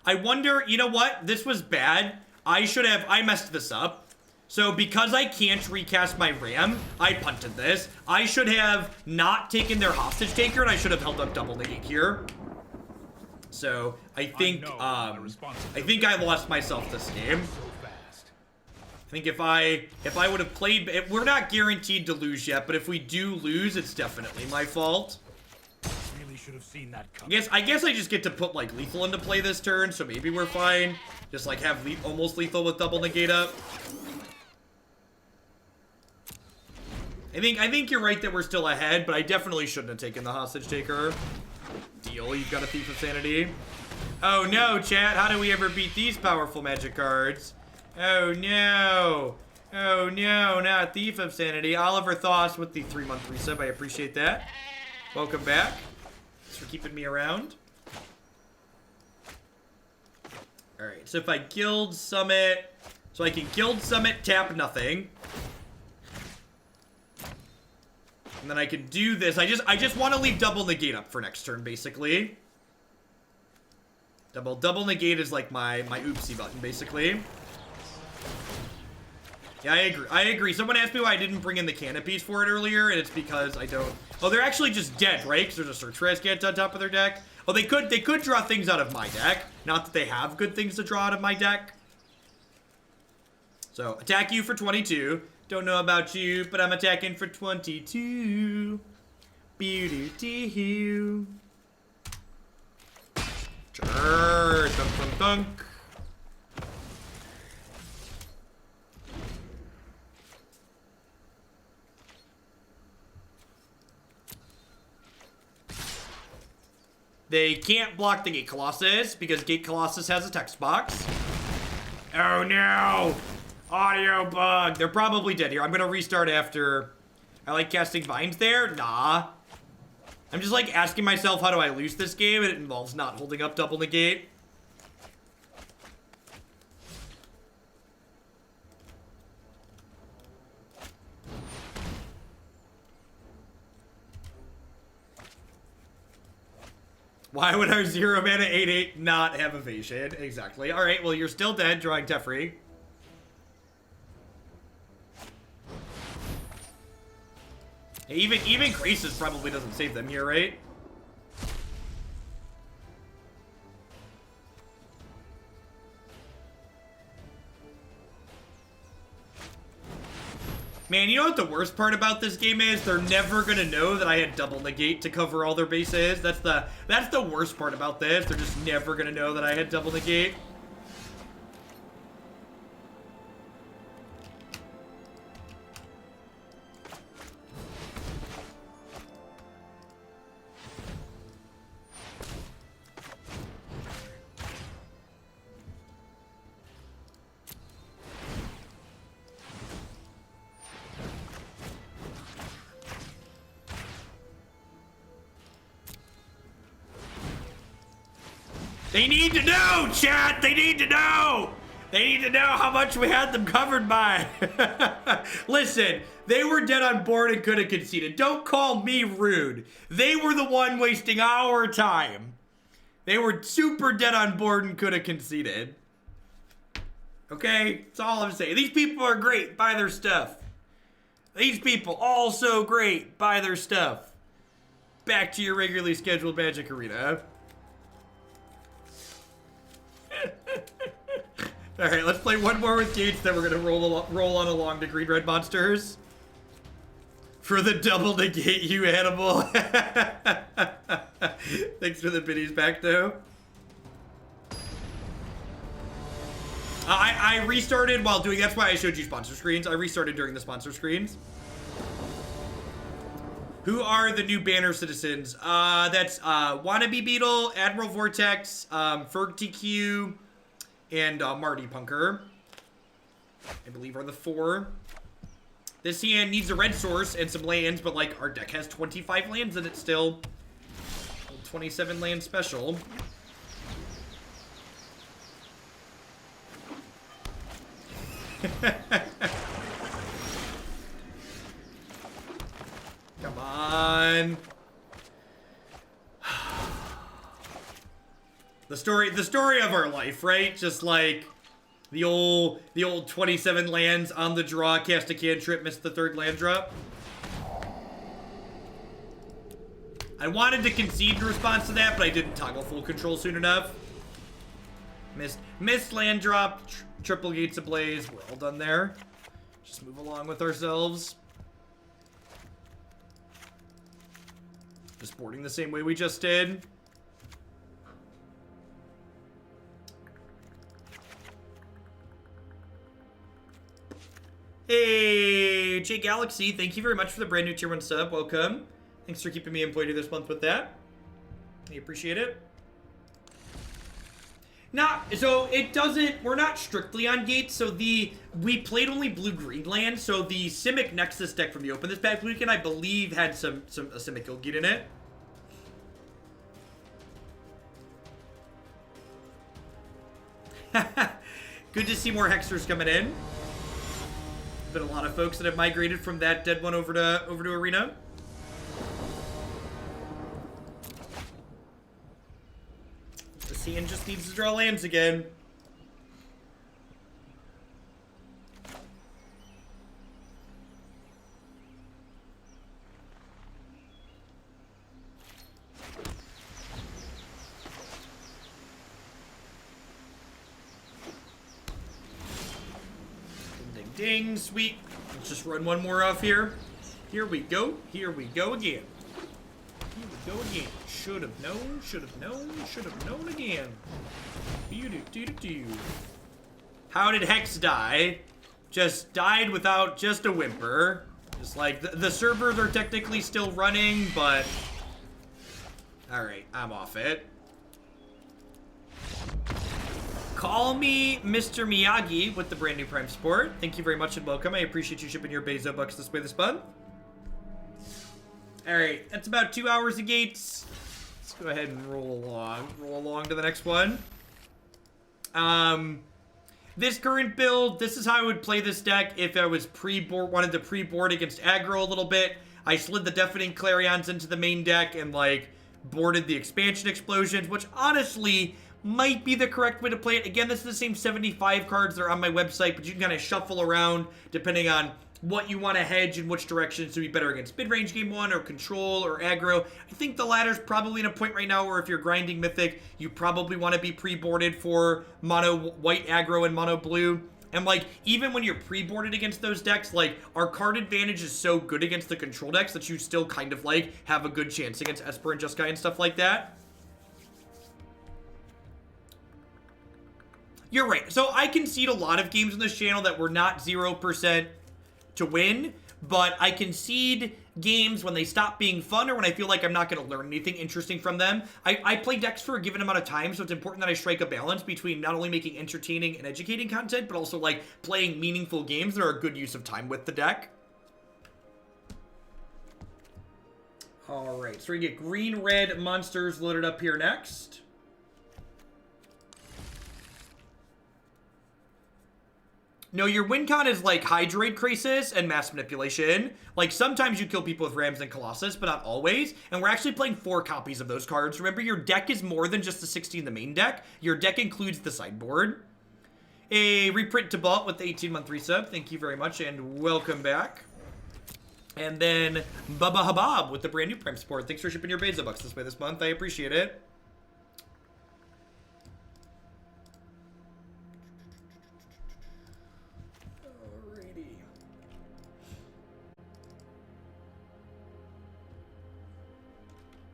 I wonder, you know what? This was bad. I messed this up. So because I can't recast my Ram, I punted this. I should have not taken their hostage taker and I should have held up double negate here. So I think I lost myself this game. I think if I would have played, we're not guaranteed to lose yet, but if we do lose, it's definitely my fault. Really should have seen that coming. I guess I just get to put like lethal into play this turn, so maybe we're fine. Just like have almost lethal with double negate up. I think you're right that we're still ahead, but I definitely shouldn't have taken the hostage taker. Deal, you've got a Thief of Sanity. Oh no, chat, how do we ever beat these powerful Magic cards? Oh no. Oh no, not Thief of Sanity. Oliver Thoss with the 3-month resub, I appreciate that. Welcome back. Thanks for keeping me around. Alright, so if I Guild Summit, so I can Guild Summit, tap nothing. And then I can do this. I just want to leave double negate up for next turn, basically. Double negate is like my oopsie button, basically. Yeah, I agree. Someone asked me why I didn't bring in the canopies for it earlier, and it's because I don't... Oh, they're actually just dead, right? Because there's a Search for Azcant on top of their deck. Oh, they could draw things out of my deck. Not that they have good things to draw out of my deck. So, attack you for 22. Don't know about you, but I'm attacking for 22. Beauty-doo. Sure. Dunk. They can't block the Gate Colossus because Gate Colossus has a text box. Oh no! Audio bug. They're probably dead here. I'm gonna restart after. I like casting Vines there? Nah. I'm just like asking myself, how do I lose this game? And it involves not holding up double negate. Why would our 0 mana 8/8 not have evasion? Exactly. Alright, well you're still dead, drawing Teferi. Even Krasis probably doesn't save them here, right? Man, you know what the worst part about this game is? They're never gonna know that I had double negate to cover all their bases. That's the worst part about this. They're just never gonna know that I had double negate. They need to know, chat! They need to know! They need to know how much we had them covered by. Listen, they were dead on board and could have conceded. Don't call me rude. They were the one wasting our time. They were super dead on board and could have conceded. Okay? That's all I'm saying. These people are great. Buy their stuff. These people, all so great. Buy their stuff. Back to your regularly scheduled Magic Arena. All right, let's play one more with Gates, then we're gonna roll on along to Green Red Monsters. For the double negate, you animal. Thanks for the biddies back, though. I restarted while doing, that's why I showed you sponsor screens. I restarted during the sponsor screens. Who are the new banner citizens? That's Wannabe Beetle, Admiral Vortex, Ferg TQ, and Marty Punker. I believe are the 4. This hand needs a red source and some lands, but like our deck has 25 lands and it's still 27 land special. Come on. The story of our life, right? Just like the old 27 lands on the draw, cast a cantrip, missed the 3rd land drop. I wanted to concede in response to that, but I didn't toggle full control soon enough. Missed land drop, triple Gates Ablaze. We're all done there. Just move along with ourselves. Just boarding the same way we just did. Hey, J Galaxy, thank you very much for the brand new tier 1 sub. Welcome. Thanks for keeping me employed this month with that. I appreciate it. So it doesn't, we're not strictly on Gates, so we played only blue-green land, so the Simic Nexus deck from the Open this past weekend, I believe, had a Simic Guildgate in it. Good to see more Hexers coming in. Been a lot of folks that have migrated from that dead one over to Arena. The CN just needs to draw lands again. Ding, ding, ding, sweet. Let's just run one more off here. Here we go. Here we go again. Here we go again. Should have known, should have known, should have known again. How did Hex die? Just died without just a whimper. Just like, the servers are technically still running, but... Alright, I'm off it. Call me Mr. Miyagi with the brand new Prime Sport. Thank you very much and welcome. I appreciate you shipping your Bezo bucks this way this month. Alright, that's about 2 hours of Gates. Let's go ahead and roll along to the next one. This current build, this is how I would play this deck if I was wanted to pre-board against aggro a little bit. I slid the Deafening Clarions into the main deck and like boarded the expansion explosions, which honestly might be the correct way to play it. Again, this is the same 75 cards that are on my website, but you can kind of shuffle around depending on what you want to hedge and which directions to be better against mid-range game 1 or control or aggro. I think the latter's probably in a point right now where if you're grinding Mythic, you probably want to be pre-boarded for mono white aggro and mono blue. And, like, even when you're pre-boarded against those decks, like, our card advantage is so good against the control decks that you still kind of, like, have a good chance against Esper and Jeskai and stuff like that. You're right. So I concede a lot of games on this channel that were not 0% to win, but I concede games when they stop being fun or when I feel like I'm not going to learn anything interesting from them. I play decks for a given amount of time, so it's important that I strike a balance between not only making entertaining and educating content, but also, like, playing meaningful games that are a good use of time with the deck. Alright, so we get green-red monsters loaded up here next. No, your win con is like Hydroid Krasis and Mass Manipulation. Like, sometimes you kill people with Rams and Colossus, but not always. And we're actually playing 4 copies of those cards. Remember, your deck is more than just the 60 in the main deck. Your deck includes the sideboard. A reprint to Balt with the 18-month resub. Thank you very much, and welcome back. And then Bubba Habab with the brand new Prime support. Thanks for shipping your Beza bucks this way this month. I appreciate it.